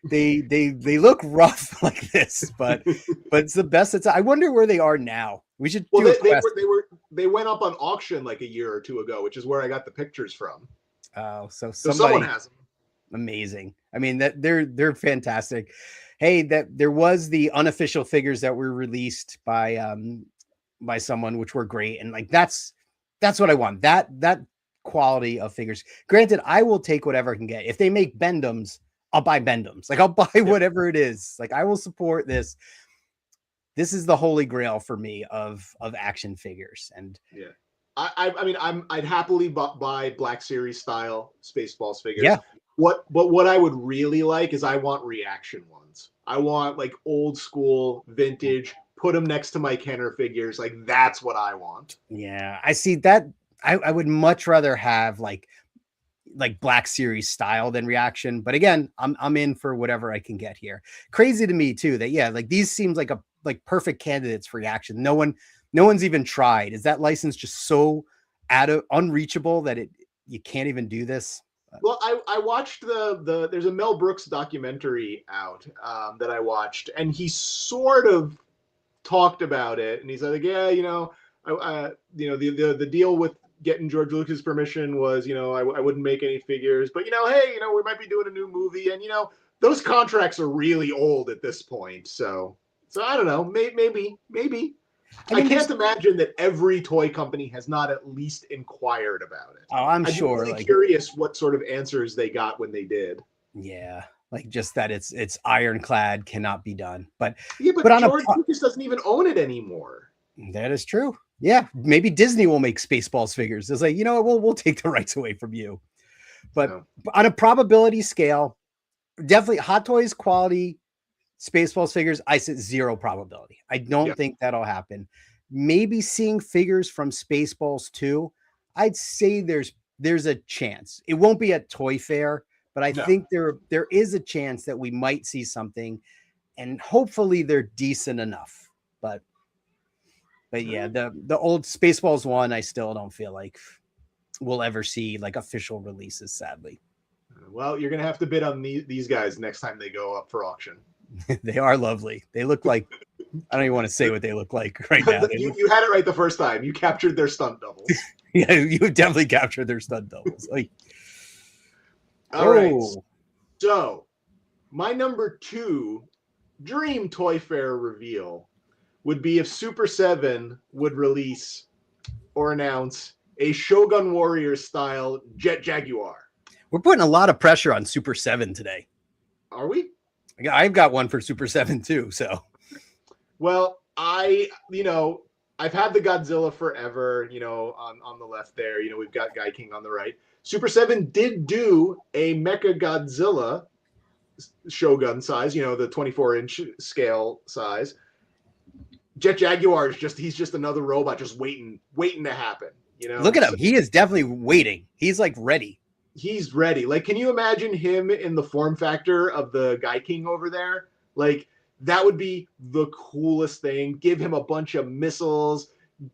[SPEAKER 2] they look rough like this, but it's the best. I wonder where they are now. We should.
[SPEAKER 3] Well, they went up on auction like a year or two ago, which is where I got the pictures from.
[SPEAKER 2] Oh, so
[SPEAKER 3] someone has them.
[SPEAKER 2] Amazing. I mean, that they're fantastic. Hey, that there was the unofficial figures that were released by someone, which were great, and like that's what I want. That quality of figures. Granted, I will take whatever I can get. If they make Bendums, I'll buy Bendums. Like, I'll buy whatever it is. Like, I will support this. This is the holy grail for me of action figures. And
[SPEAKER 3] yeah, I mean, I'd happily buy Black Series style Spaceballs figures.
[SPEAKER 2] Yeah.
[SPEAKER 3] What I would really like is I want reaction ones. I want like old school vintage. Put them next to my Kenner figures. Like, that's what I want.
[SPEAKER 2] Yeah, I see that. I would much rather have like Black Series style than reaction. But again, I'm in for whatever I can get here. Crazy to me too that, yeah, like these seems like perfect candidates for reaction. No one's even tried. Is that license just so unreachable that you can't even do this?
[SPEAKER 3] Well, I watched there's a Mel Brooks documentary out that I watched, and he sort of talked about it, and he's like, yeah, the deal with getting George Lucas' permission was, I wouldn't make any figures, but hey, we might be doing a new movie, and those contracts are really old at this point, so I don't know, maybe. I can't imagine that every toy company has not at least inquired about it.
[SPEAKER 2] Oh, I'm sure.
[SPEAKER 3] Really curious what sort of answers they got when they did.
[SPEAKER 2] Yeah, like just that it's ironclad, cannot be done. But
[SPEAKER 3] George Lucas doesn't even own it anymore.
[SPEAKER 2] That is true. Yeah, maybe Disney will make Spaceballs figures. It's like, we'll take the rights away from you. But on a probability scale, definitely Hot Toys quality Spaceballs figures, I said 0 probability. I don't think that'll happen. Maybe seeing figures from Spaceballs 2, I'd say there's a chance. It won't be at Toy Fair, but I think there is a chance that we might see something, and hopefully they're decent enough. But yeah, the old Spaceballs 1, I still don't feel like we'll ever see like official releases, sadly.
[SPEAKER 3] Well, you're gonna have to bid on these guys next time they go up for auction.
[SPEAKER 2] They are lovely. They look like, I don't even want to say what they look like right now.
[SPEAKER 3] You had it right the first time. You captured their stunt doubles.
[SPEAKER 2] Yeah, you definitely captured their stunt doubles. Like,
[SPEAKER 3] all right. So my number 2 Dream Toy Fair reveal would be if Super 7 would release or announce a Shogun Warriors style Jet Jaguar.
[SPEAKER 2] We're putting a lot of pressure on Super 7 today.
[SPEAKER 3] Are we?
[SPEAKER 2] I've got one for Super 7 too. So,
[SPEAKER 3] well, I've had the Godzilla forever, on the left there. We've got Guy King on the right. Super 7 did do a Mecha Godzilla Shogun size, the 24-inch scale size. Jet Jaguar is he's just another robot just waiting to happen.
[SPEAKER 2] Look at him. He is definitely waiting. He's like ready.
[SPEAKER 3] He's ready. Like, can you imagine him in the form factor of the Guy King over there? Like, that would be the coolest thing. Give him a bunch of missiles,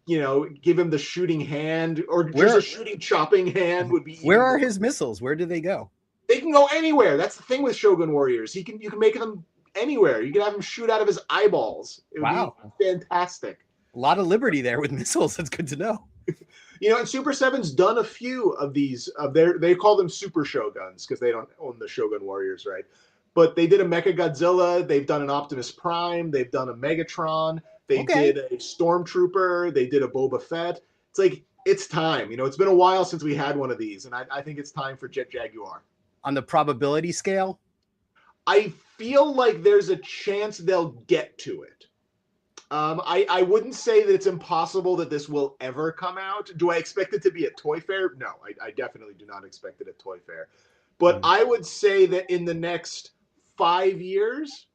[SPEAKER 3] give him the shooting hand, or just a shooting chopping hand would be.
[SPEAKER 2] Where are his missiles? Where do they go?
[SPEAKER 3] They can go anywhere. That's the thing with Shogun Warriors. You can make them anywhere. You can have him shoot out of his eyeballs. It would be fantastic.
[SPEAKER 2] A lot of liberty there with missiles. That's good to know.
[SPEAKER 3] And Super 7's done a few of these. They call them Super Shoguns because they don't own the Shogun Warriors, right? But they did a Mecha Godzilla. They've done an Optimus Prime. They've done a Megatron. They did a Stormtrooper. They did a Boba Fett. It's like, it's time. It's been a while since we had one of these, and I think it's time for Jet Jaguar.
[SPEAKER 2] On the probability scale?
[SPEAKER 3] I feel like there's a chance they'll get to it. I wouldn't say that it's impossible that this will ever come out. Do I expect it to be at Toy Fair? No, I definitely do not expect it at Toy Fair. But I would say that in the next 5 years,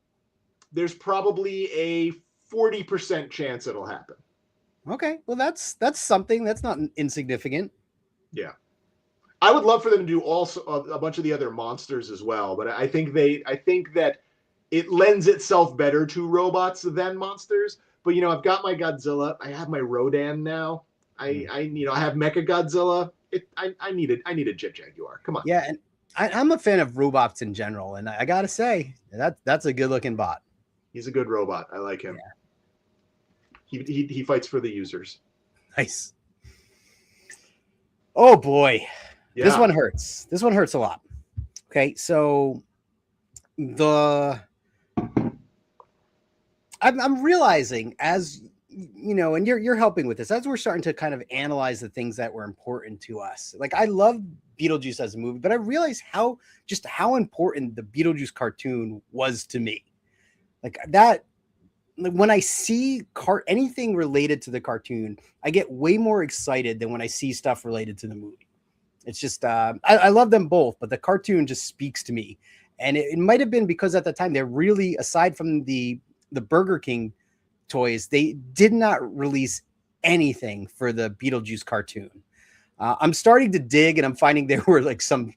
[SPEAKER 3] there's probably a 40% chance it'll happen.
[SPEAKER 2] Okay, well that's something that's not insignificant.
[SPEAKER 3] Yeah, I would love for them to do also a bunch of the other monsters as well. But I think that it lends itself better to robots than monsters. But I've got my Godzilla. I have my Rodan now. I have Mecha Godzilla. I need a Jet Jaguar. Come on.
[SPEAKER 2] Yeah, and I'm a fan of robots in general, and I gotta say that's a good looking bot.
[SPEAKER 3] He's a good robot. I like him. Yeah. He fights for the users.
[SPEAKER 2] Nice. Oh boy,
[SPEAKER 3] yeah.
[SPEAKER 2] This one hurts. This one hurts a lot. Okay, so I'm realizing, as and you're helping with this, as we're starting to kind of analyze the things that were important to us. Like, I love Beetlejuice as a movie, but I realized how important the Beetlejuice cartoon was to me. Like that, when I see anything related to the cartoon, I get way more excited than when I see stuff related to the movie. It's just I love them both, but the cartoon just speaks to me. And it might have been because at the time they're really, aside from the Burger King toys, they did not release anything for the Beetlejuice cartoon. I'm starting to dig, and I'm finding there were like some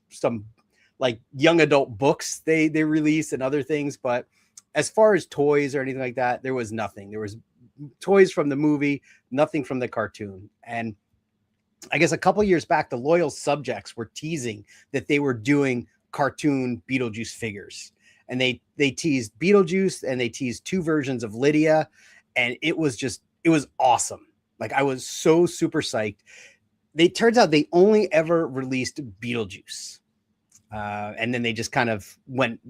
[SPEAKER 2] like young adult books they released and other things, but as far as toys or anything like that, there was nothing. There was toys from the movie, nothing from the cartoon. And I guess a couple years back, the loyal subjects were teasing that they were doing cartoon Beetlejuice figures, and they teased Beetlejuice and they teased 2 versions of Lydia, and it was awesome. Like, I was so super psyched. Turns out they only ever released Beetlejuice, and then they just kind of went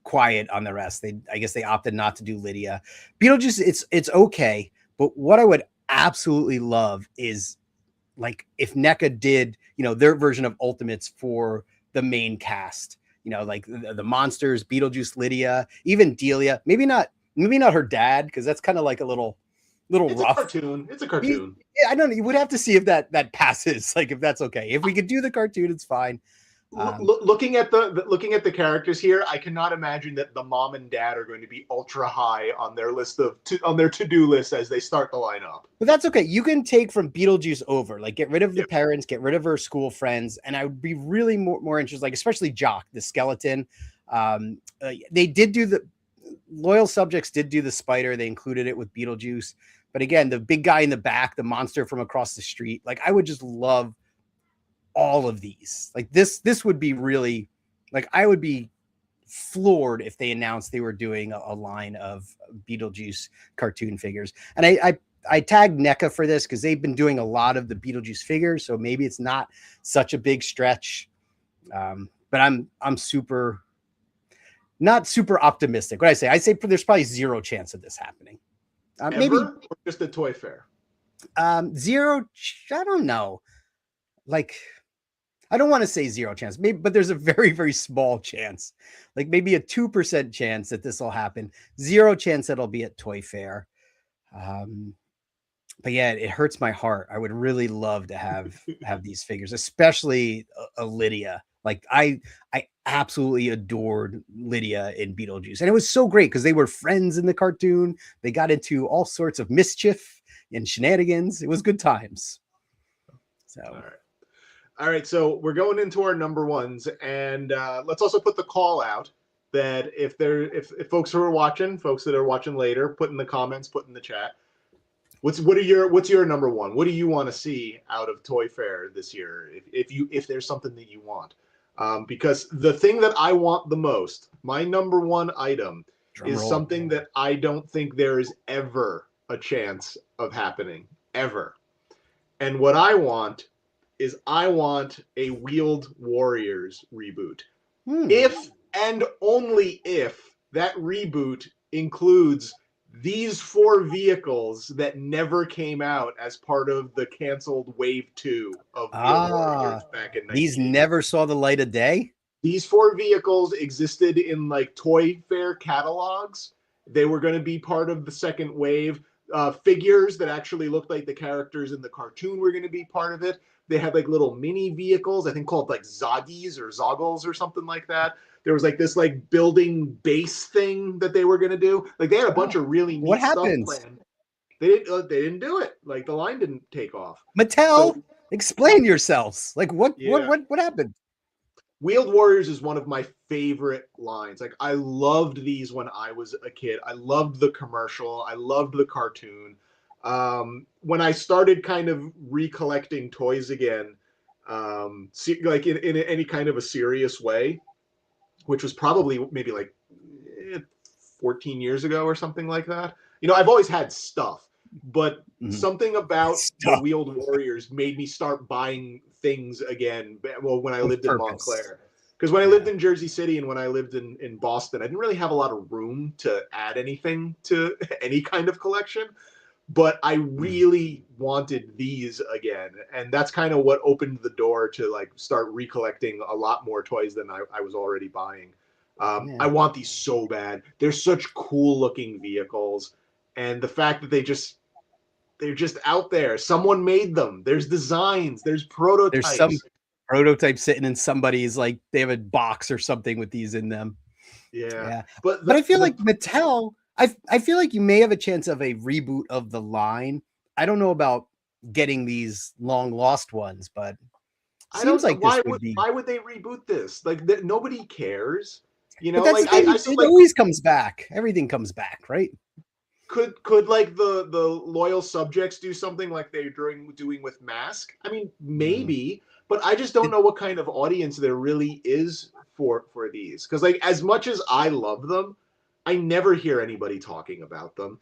[SPEAKER 2] quiet on the rest. I guess they opted not to do Lydia. Beetlejuice, it's okay, but what I would absolutely love is, like, if NECA did their version of Ultimates for the main cast, like the monsters, Beetlejuice, Lydia, even Delia. Maybe not her dad, because that's kind of like a little rough.
[SPEAKER 3] It's a cartoon.
[SPEAKER 2] Yeah, I don't know. You would have to see if that passes. Like, if that's okay. If we could do the cartoon, it's fine.
[SPEAKER 3] Looking at the characters here, I cannot imagine that the mom and dad are going to be ultra high on their list on their to-do list as they start the lineup.
[SPEAKER 2] But that's okay. You can take from Beetlejuice over, like, get rid of the parents, get rid of her school friends, and I would be really more interested, like, especially Jock, the skeleton. They did do the loyal subjects did do the spider. They included it with Beetlejuice, but again, the big guy in the back, the monster from across the street. Like, I would just love all of these. Like, this would be really, like, I would be floored if they announced they were doing a line of Beetlejuice cartoon figures. And I tagged NECA for this because they've been doing a lot of the Beetlejuice figures, so maybe it's not such a big stretch. But I'm not super optimistic. What I say there's probably 0 chance of this happening. Maybe
[SPEAKER 3] Ever or just at Toy Fair?
[SPEAKER 2] zero. I don't know. Like, I don't want to say zero chance, maybe, but there's a very, very small chance, like maybe a 2% chance that this will happen. Zero chance that it'll be at Toy Fair. But yeah, it hurts my heart. I would really love to have these figures, especially a Lydia. Like I absolutely adored Lydia in Beetlejuice, and it was so great because they were friends in the cartoon. They got into all sorts of mischief and shenanigans. It was good times. So
[SPEAKER 3] all right. So we're going into our number ones, and let's also put the call out that if folks who are watching, folks that are watching later, put in the comments, put in the chat. What's your number one? What do you want to see out of Toy Fair this year? If there's something that you want, because the thing that I want the most, my number one item, is something that I don't think there is ever a chance of happening ever. And what I want is a Wheeled Warriors reboot. If and only if that reboot includes these 4 vehicles that never came out as part of the canceled Wave 2 of Wheeled Warriors back in 1980.
[SPEAKER 2] These never saw the light of day?
[SPEAKER 3] These 4 vehicles existed in like Toy Fair catalogs. They were going to be part of the second wave. Figures that actually looked like the characters in the cartoon were going to be part of it. They had like little mini vehicles, I think called like Zoggies or Zoggles or something like that. There was like this like building base thing that they were going to do. Like they had a bunch of really neat stuff planned. They didn't do it. Like the line didn't take off.
[SPEAKER 2] Mattel, explain yourselves. Like what happened?
[SPEAKER 3] Wheeled Warriors is one of my favorite lines. Like I loved these when I was a kid. I loved the commercial. I loved the cartoon. When I started kind of recollecting toys again, like in any kind of a serious way, which was probably maybe like 14 years ago or something like that. You know, I've always had stuff, but something about the Wheeled Warriors made me start buying things again. Well, when I lived in Montclair, because when I lived in Jersey City and when I lived in Boston, I didn't really have a lot of room to add anything to any kind of collection, but I really wanted these again. And that's kind of what opened the door to like start recollecting a lot more toys than I was already buying. I want these so bad. They're such cool looking vehicles. And the fact that they're just out there. Someone made them. There's designs. There's prototypes.
[SPEAKER 2] There's some prototype sitting in somebody's, like they have a box or something with these in them.
[SPEAKER 3] Yeah.
[SPEAKER 2] But I feel like Mattel, I feel like you may have a chance of a reboot of the line. I don't know about getting these long lost ones, but
[SPEAKER 3] I don't like why would they reboot this? Like nobody cares. You know, like
[SPEAKER 2] it always comes back. Everything comes back, right?
[SPEAKER 3] Could like the loyal subjects do something like they're doing with Mask? I mean, maybe, but I just don't know what kind of audience there really is for these. Because like as much as I love them, I never hear anybody talking about them.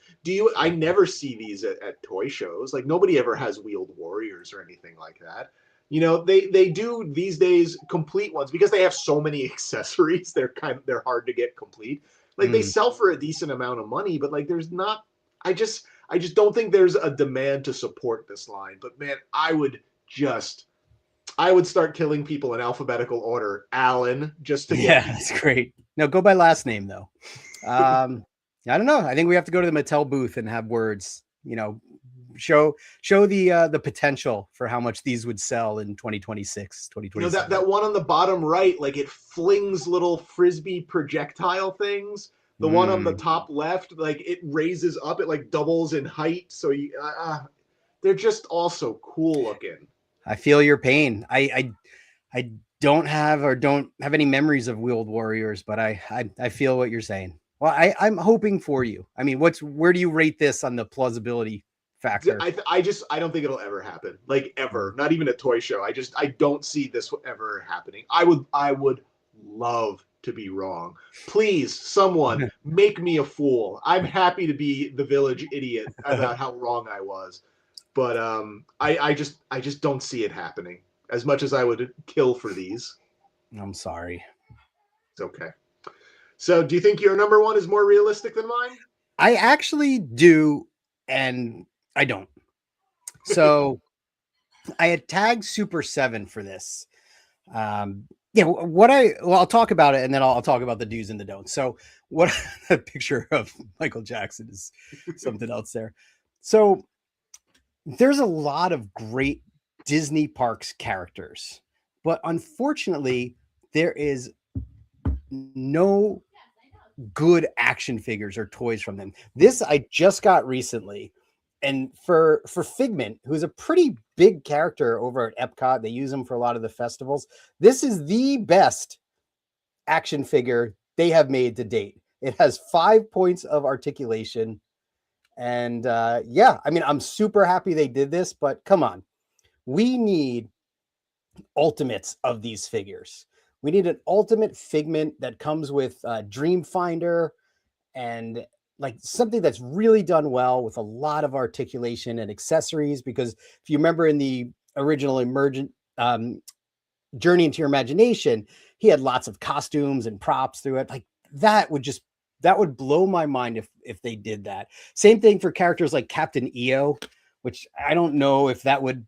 [SPEAKER 3] I never see these at toy shows. Like nobody ever has Wheeled Warriors or anything like that. You know, they do these days complete ones because they have so many accessories. They're hard to get complete. Like they sell for a decent amount of money, but like there's not. I just don't think there's a demand to support this line. But man, I would start killing people in alphabetical order. Alan, just to get
[SPEAKER 2] that's great. No, go by last name though. I don't know. I think we have to go to the Mattel booth and have words. You know, show the potential for how much these would sell in 2026, 2027.
[SPEAKER 3] You know, that one on the bottom right, like it flings little frisbee projectile things. The one on the top left, like it raises up, it like doubles in height. So they're just also cool looking.
[SPEAKER 2] I feel your pain. I don't have any memories of Wheeled Warriors, but I feel what you're saying. Well, I'm hoping for you. I mean, where do you rate this on the plausibility factor?
[SPEAKER 3] I don't think it'll ever happen. Like ever. Not even a toy show. I don't see this ever happening. I would love to be wrong. Please, someone make me a fool. I'm happy to be the village idiot about how wrong I was. But I just don't see it happening. As much as I would kill for these.
[SPEAKER 2] I'm sorry.
[SPEAKER 3] It's okay. So do you think your number one is more realistic than mine?
[SPEAKER 2] I actually do and I don't. So I had tagged Super 7 for this. Yeah, I'll talk about it, and then I'll talk about the do's and the don'ts. So what a picture of Michael Jackson is something else there. So there's a lot of great Disney parks characters, but unfortunately there is no good action figures or toys from them. This I just got recently. And for Figment, who's a pretty big character over at Epcot, they use him for a lot of the festivals. This is the best action figure they have made to date. It has 5 points of articulation. And yeah, I mean, I'm super happy they did this, but come on. We need ultimates of these figures. We need an ultimate Figment that comes with Dreamfinder and like something that's really done well with a lot of articulation and accessories. Because if you remember in the original Emergent Journey into Your Imagination, he had lots of costumes and props through it. Like that would blow my mind if they did that. Same thing for characters like Captain EO, which I don't know if that would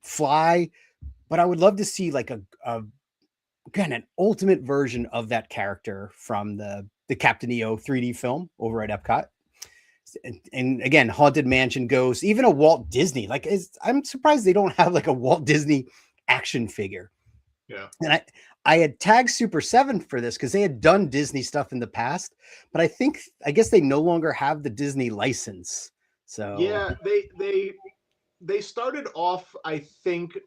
[SPEAKER 2] fly, but I would love to see like again, an ultimate version of that character from the Captain EO 3D film over at Epcot. And again, Haunted Mansion Ghost, even a Walt Disney. Like, I'm surprised they don't have like a Walt Disney action figure.
[SPEAKER 3] Yeah.
[SPEAKER 2] And I had tagged Super 7 for this because they had done Disney stuff in the past, but I guess they no longer have the Disney license. So
[SPEAKER 3] yeah, they started off, I think,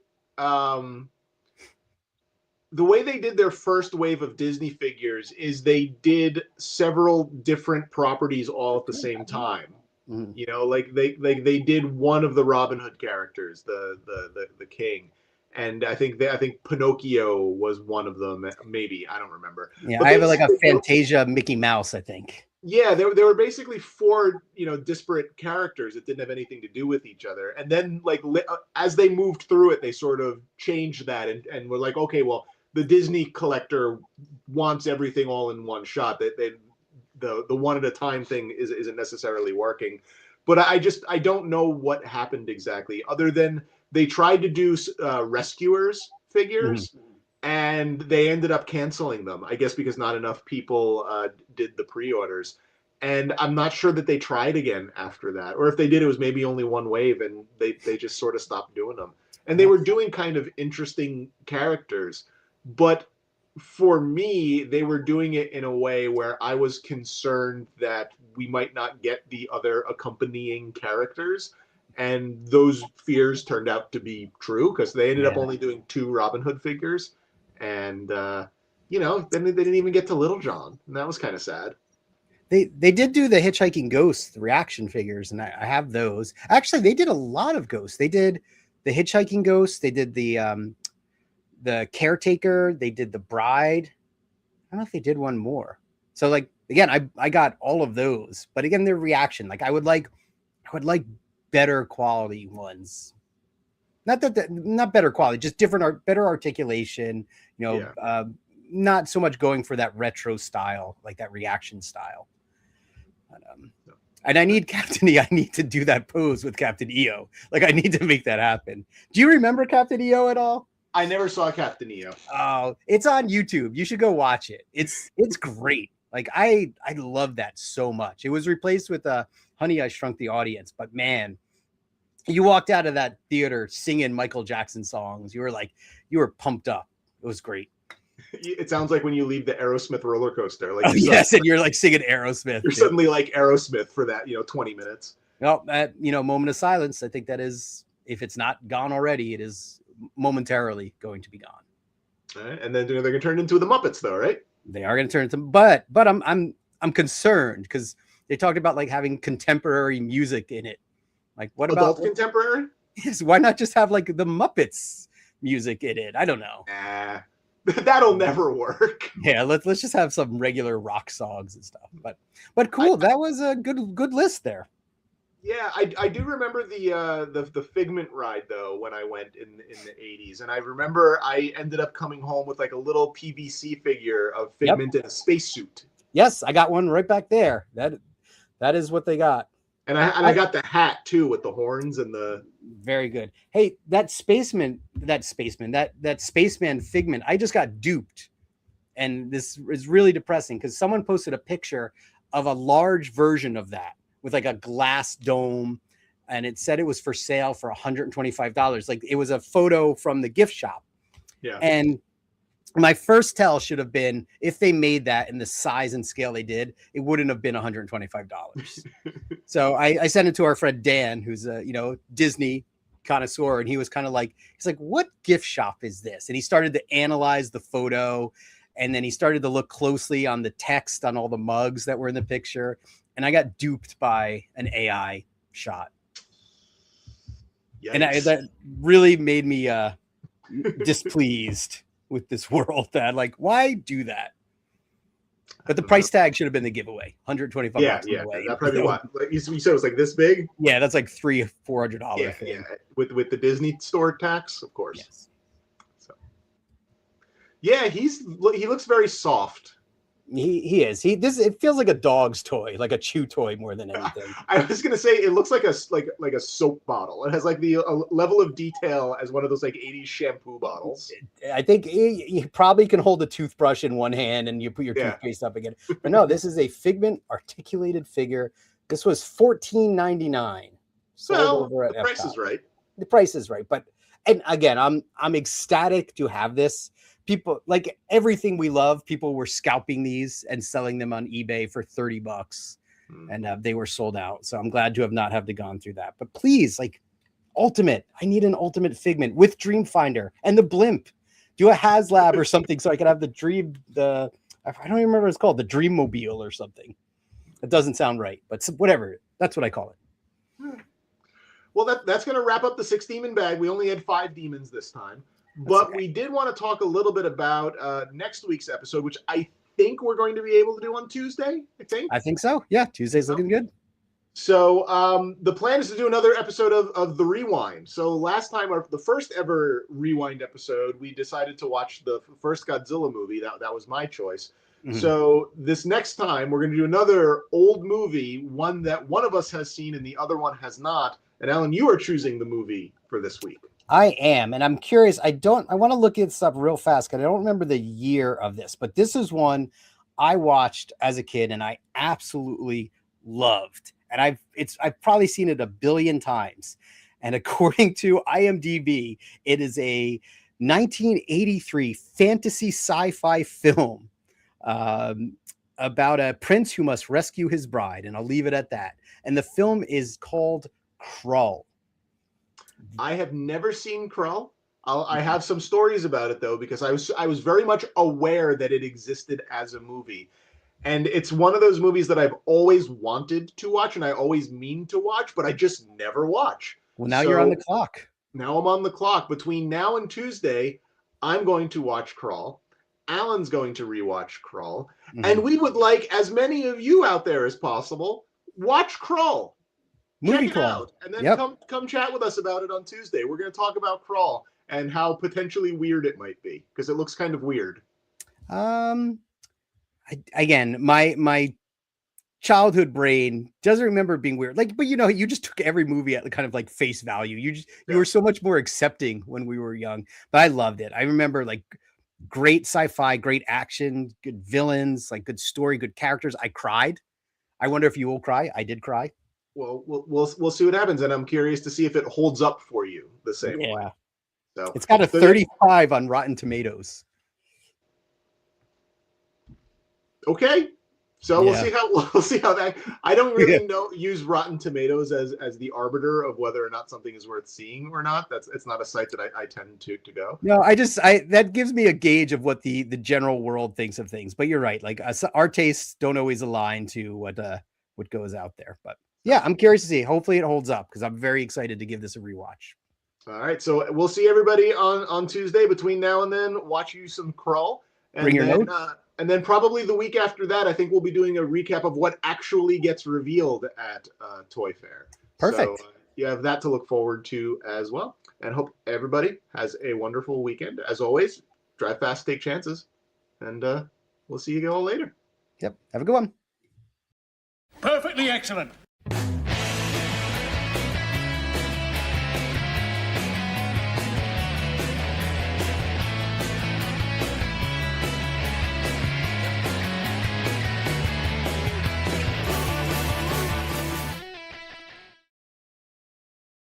[SPEAKER 3] the way they did their first wave of Disney figures is they did several different properties all at the same time.
[SPEAKER 2] Mm-hmm.
[SPEAKER 3] You know, like they did one of the Robin Hood characters, the king, and I think Pinocchio was one of them. Maybe, I don't remember.
[SPEAKER 2] Yeah,
[SPEAKER 3] but
[SPEAKER 2] I have like a Fantasia Mickey Mouse, I think.
[SPEAKER 3] Yeah, there were basically 4, disparate characters that didn't have anything to do with each other. And then, like, as they moved through it, they sort of changed that and were like, okay, well, the Disney collector wants everything all in one shot. The one at a time thing isn't necessarily working. But I don't know what happened exactly, other than they tried to do Rescuers figures. Mm-hmm. And they ended up canceling them, I guess, because not enough people did the pre-orders. And I'm not sure that they tried again after that. Or if they did, it was maybe only one wave, and they just sort of stopped doing them. And they were doing kind of interesting characters. But for me, they were doing it in a way where I was concerned that we might not get the other accompanying characters. And those fears turned out to be true, because they ended up only doing 2 Robin Hood figures. And, then they didn't even get to Little John. And that was kind of sad.
[SPEAKER 2] They did do the Hitchhiking Ghost reaction figures, and I have those. Actually, they did a lot of ghosts. They did the Hitchhiking Ghost. They did the Caretaker. They did the Bride. I don't know if they did one more. So, like, again, I got all of those. But again, their reaction. Like, I would like better quality ones. Not better quality, just better articulation, not so much going for that retro style, like that reaction style. But, and I need Captain E. I need to do that pose with Captain EO. Like, I need to make that happen. Do you remember Captain EO at all?
[SPEAKER 3] I never saw Captain EO.
[SPEAKER 2] Oh, it's on YouTube. You should go watch it. It's great. Like, I love that so much. It was replaced with Honey, I Shrunk the Audience, but man, you walked out of that theater singing Michael Jackson songs. You were pumped up. It was great.
[SPEAKER 3] It sounds like when you leave the Aerosmith roller coaster. Like,
[SPEAKER 2] yes, and you're like singing Aerosmith.
[SPEAKER 3] You're suddenly like Aerosmith for that, 20 minutes.
[SPEAKER 2] Well, that, moment of silence. I think that is, if it's not gone already, it is momentarily going to be gone.
[SPEAKER 3] All right. And then they're going to turn into the Muppets, though, right?
[SPEAKER 2] They are going to turn into, but I'm concerned because they talked about like having contemporary music in it. Like, what
[SPEAKER 3] adult
[SPEAKER 2] about
[SPEAKER 3] contemporary?
[SPEAKER 2] Yes, why not just have like the Muppets music in it? I don't know.
[SPEAKER 3] That'll never work.
[SPEAKER 2] Yeah, let's just have some regular rock songs and stuff. But cool, that was a good list there.
[SPEAKER 3] Yeah, I do remember the Figment ride though when I went in the 80s, and I remember I ended up coming home with like a little PVC figure of Figment in a spacesuit.
[SPEAKER 2] Yes, I got one right back there. That is what they got.
[SPEAKER 3] And I got the hat too with the horns and the.
[SPEAKER 2] Very good. Hey, that spaceman figment, I just got duped. And this is really depressing because someone posted a picture of a large version of that with like a glass dome, and it said it was for sale for $125. Like it was a photo from the gift shop.
[SPEAKER 3] Yeah.
[SPEAKER 2] And my first tell should have been, if they made that in the size and scale they did, it wouldn't have been $125. So I sent it to our friend Dan, who's a Disney connoisseur, and he was kind of like, he's like, what gift shop is this? And he started to analyze the photo, and then he started to look closely on the text on all the mugs that were in the picture, and I got duped by an AI shot. Yikes. And that really made me displeased with this world. That like, why do that? But the price tag should have been the giveaway, $125.
[SPEAKER 3] Yeah, that probably what you said it was like this big.
[SPEAKER 2] Yeah, that's like $300-$400.
[SPEAKER 3] Yeah, with the Disney store tax, of course.
[SPEAKER 2] Yes.
[SPEAKER 3] So, yeah, he looks very soft.
[SPEAKER 2] He is. It feels like a dog's toy, like a chew toy more than anything.
[SPEAKER 3] I was gonna say it looks like a soap bottle. It has like the level of detail as one of those like 80s shampoo bottles.
[SPEAKER 2] I think you probably can hold a toothbrush in one hand and you put your toothpaste up again. But no, this is a Figment articulated figure. This was $14.99.
[SPEAKER 3] So the price is right.
[SPEAKER 2] The price is right, and again, I'm ecstatic to have this. People, like everything we love, people were scalping these and selling them on eBay for $30, and they were sold out. So I'm glad to not have to gone through that. But please, like Ultimate, I need an Ultimate Figment with Dreamfinder and the blimp. Do a HasLab or something so I can have I don't even remember what it's called, the Dreammobile or something. It doesn't sound right, but whatever. That's what I call it.
[SPEAKER 3] Well, that's going to wrap up the 6 demon bag. We only had 5 demons this time. But okay. We did want to talk a little bit about next week's episode, which I think we're going to be able to do on Tuesday, I think so.
[SPEAKER 2] Yeah, Tuesday's looking good.
[SPEAKER 3] So the plan is to do another episode of The Rewind. So last time, the first ever Rewind episode, we decided to watch the first Godzilla movie. That was my choice. Mm-hmm. So this next time, we're going to do another old movie, one that one of us has seen and the other one has not. And Alan, you are choosing the movie for this week.
[SPEAKER 2] I am, and I'm curious. I want to look it up real fast because I don't remember the year of this, but this is one I watched as a kid and I absolutely loved. And I've probably seen it 1 billion times. And according to IMDb, it is a 1983 fantasy sci-fi film about a prince who must rescue his bride. And I'll leave it at that. And the film is called Krull.
[SPEAKER 3] I have never seen Krull. I have some stories about it though, because I was very much aware that it existed as a movie, and it's one of those movies that I've always wanted to watch and I always mean to watch, but I just never watch.
[SPEAKER 2] Well, now you're on the clock.
[SPEAKER 3] Now I'm on the clock. Between now and Tuesday, I'm going to watch Krull. Alan's going to rewatch Krull, and we would like as many of you out there as possible watch Krull. Check it out, and then come chat with us about it on Tuesday. We're going to talk about Krull and how potentially weird it might be, because it looks kind of weird.
[SPEAKER 2] Again, my childhood brain doesn't remember it being weird. Like, but you just took every movie at kind of like face value. You were so much more accepting when we were young. But I loved it. I remember like great sci-fi, great action, good villains, like good story, good characters. I cried. I wonder if you will cry. I did cry.
[SPEAKER 3] Well, we'll see what happens, and I'm curious to see if it holds up for you the same way. So
[SPEAKER 2] it's got a 35 on Rotten Tomatoes.
[SPEAKER 3] Okay, so we'll see how that. I don't really use Rotten Tomatoes as the arbiter of whether or not something is worth seeing or not. It's not a site that I tend to go.
[SPEAKER 2] No, that gives me a gauge of what the general world thinks of things. But you're right, like our tastes don't always align to what goes out there, but. Yeah, I'm curious to see. Hopefully it holds up because I'm very excited to give this a rewatch.
[SPEAKER 3] All right, so we'll see everybody on Tuesday. Between now and then, watch you some Krull.
[SPEAKER 2] Bring your notes.
[SPEAKER 3] And then probably the week after that, I think we'll be doing a recap of what actually gets revealed at Toy Fair.
[SPEAKER 2] Perfect.
[SPEAKER 3] So you have that to look forward to as well. And hope everybody has a wonderful weekend. As always, drive fast, take chances. And we'll see you all later.
[SPEAKER 2] Yep. Have a good one.
[SPEAKER 1] Perfectly excellent.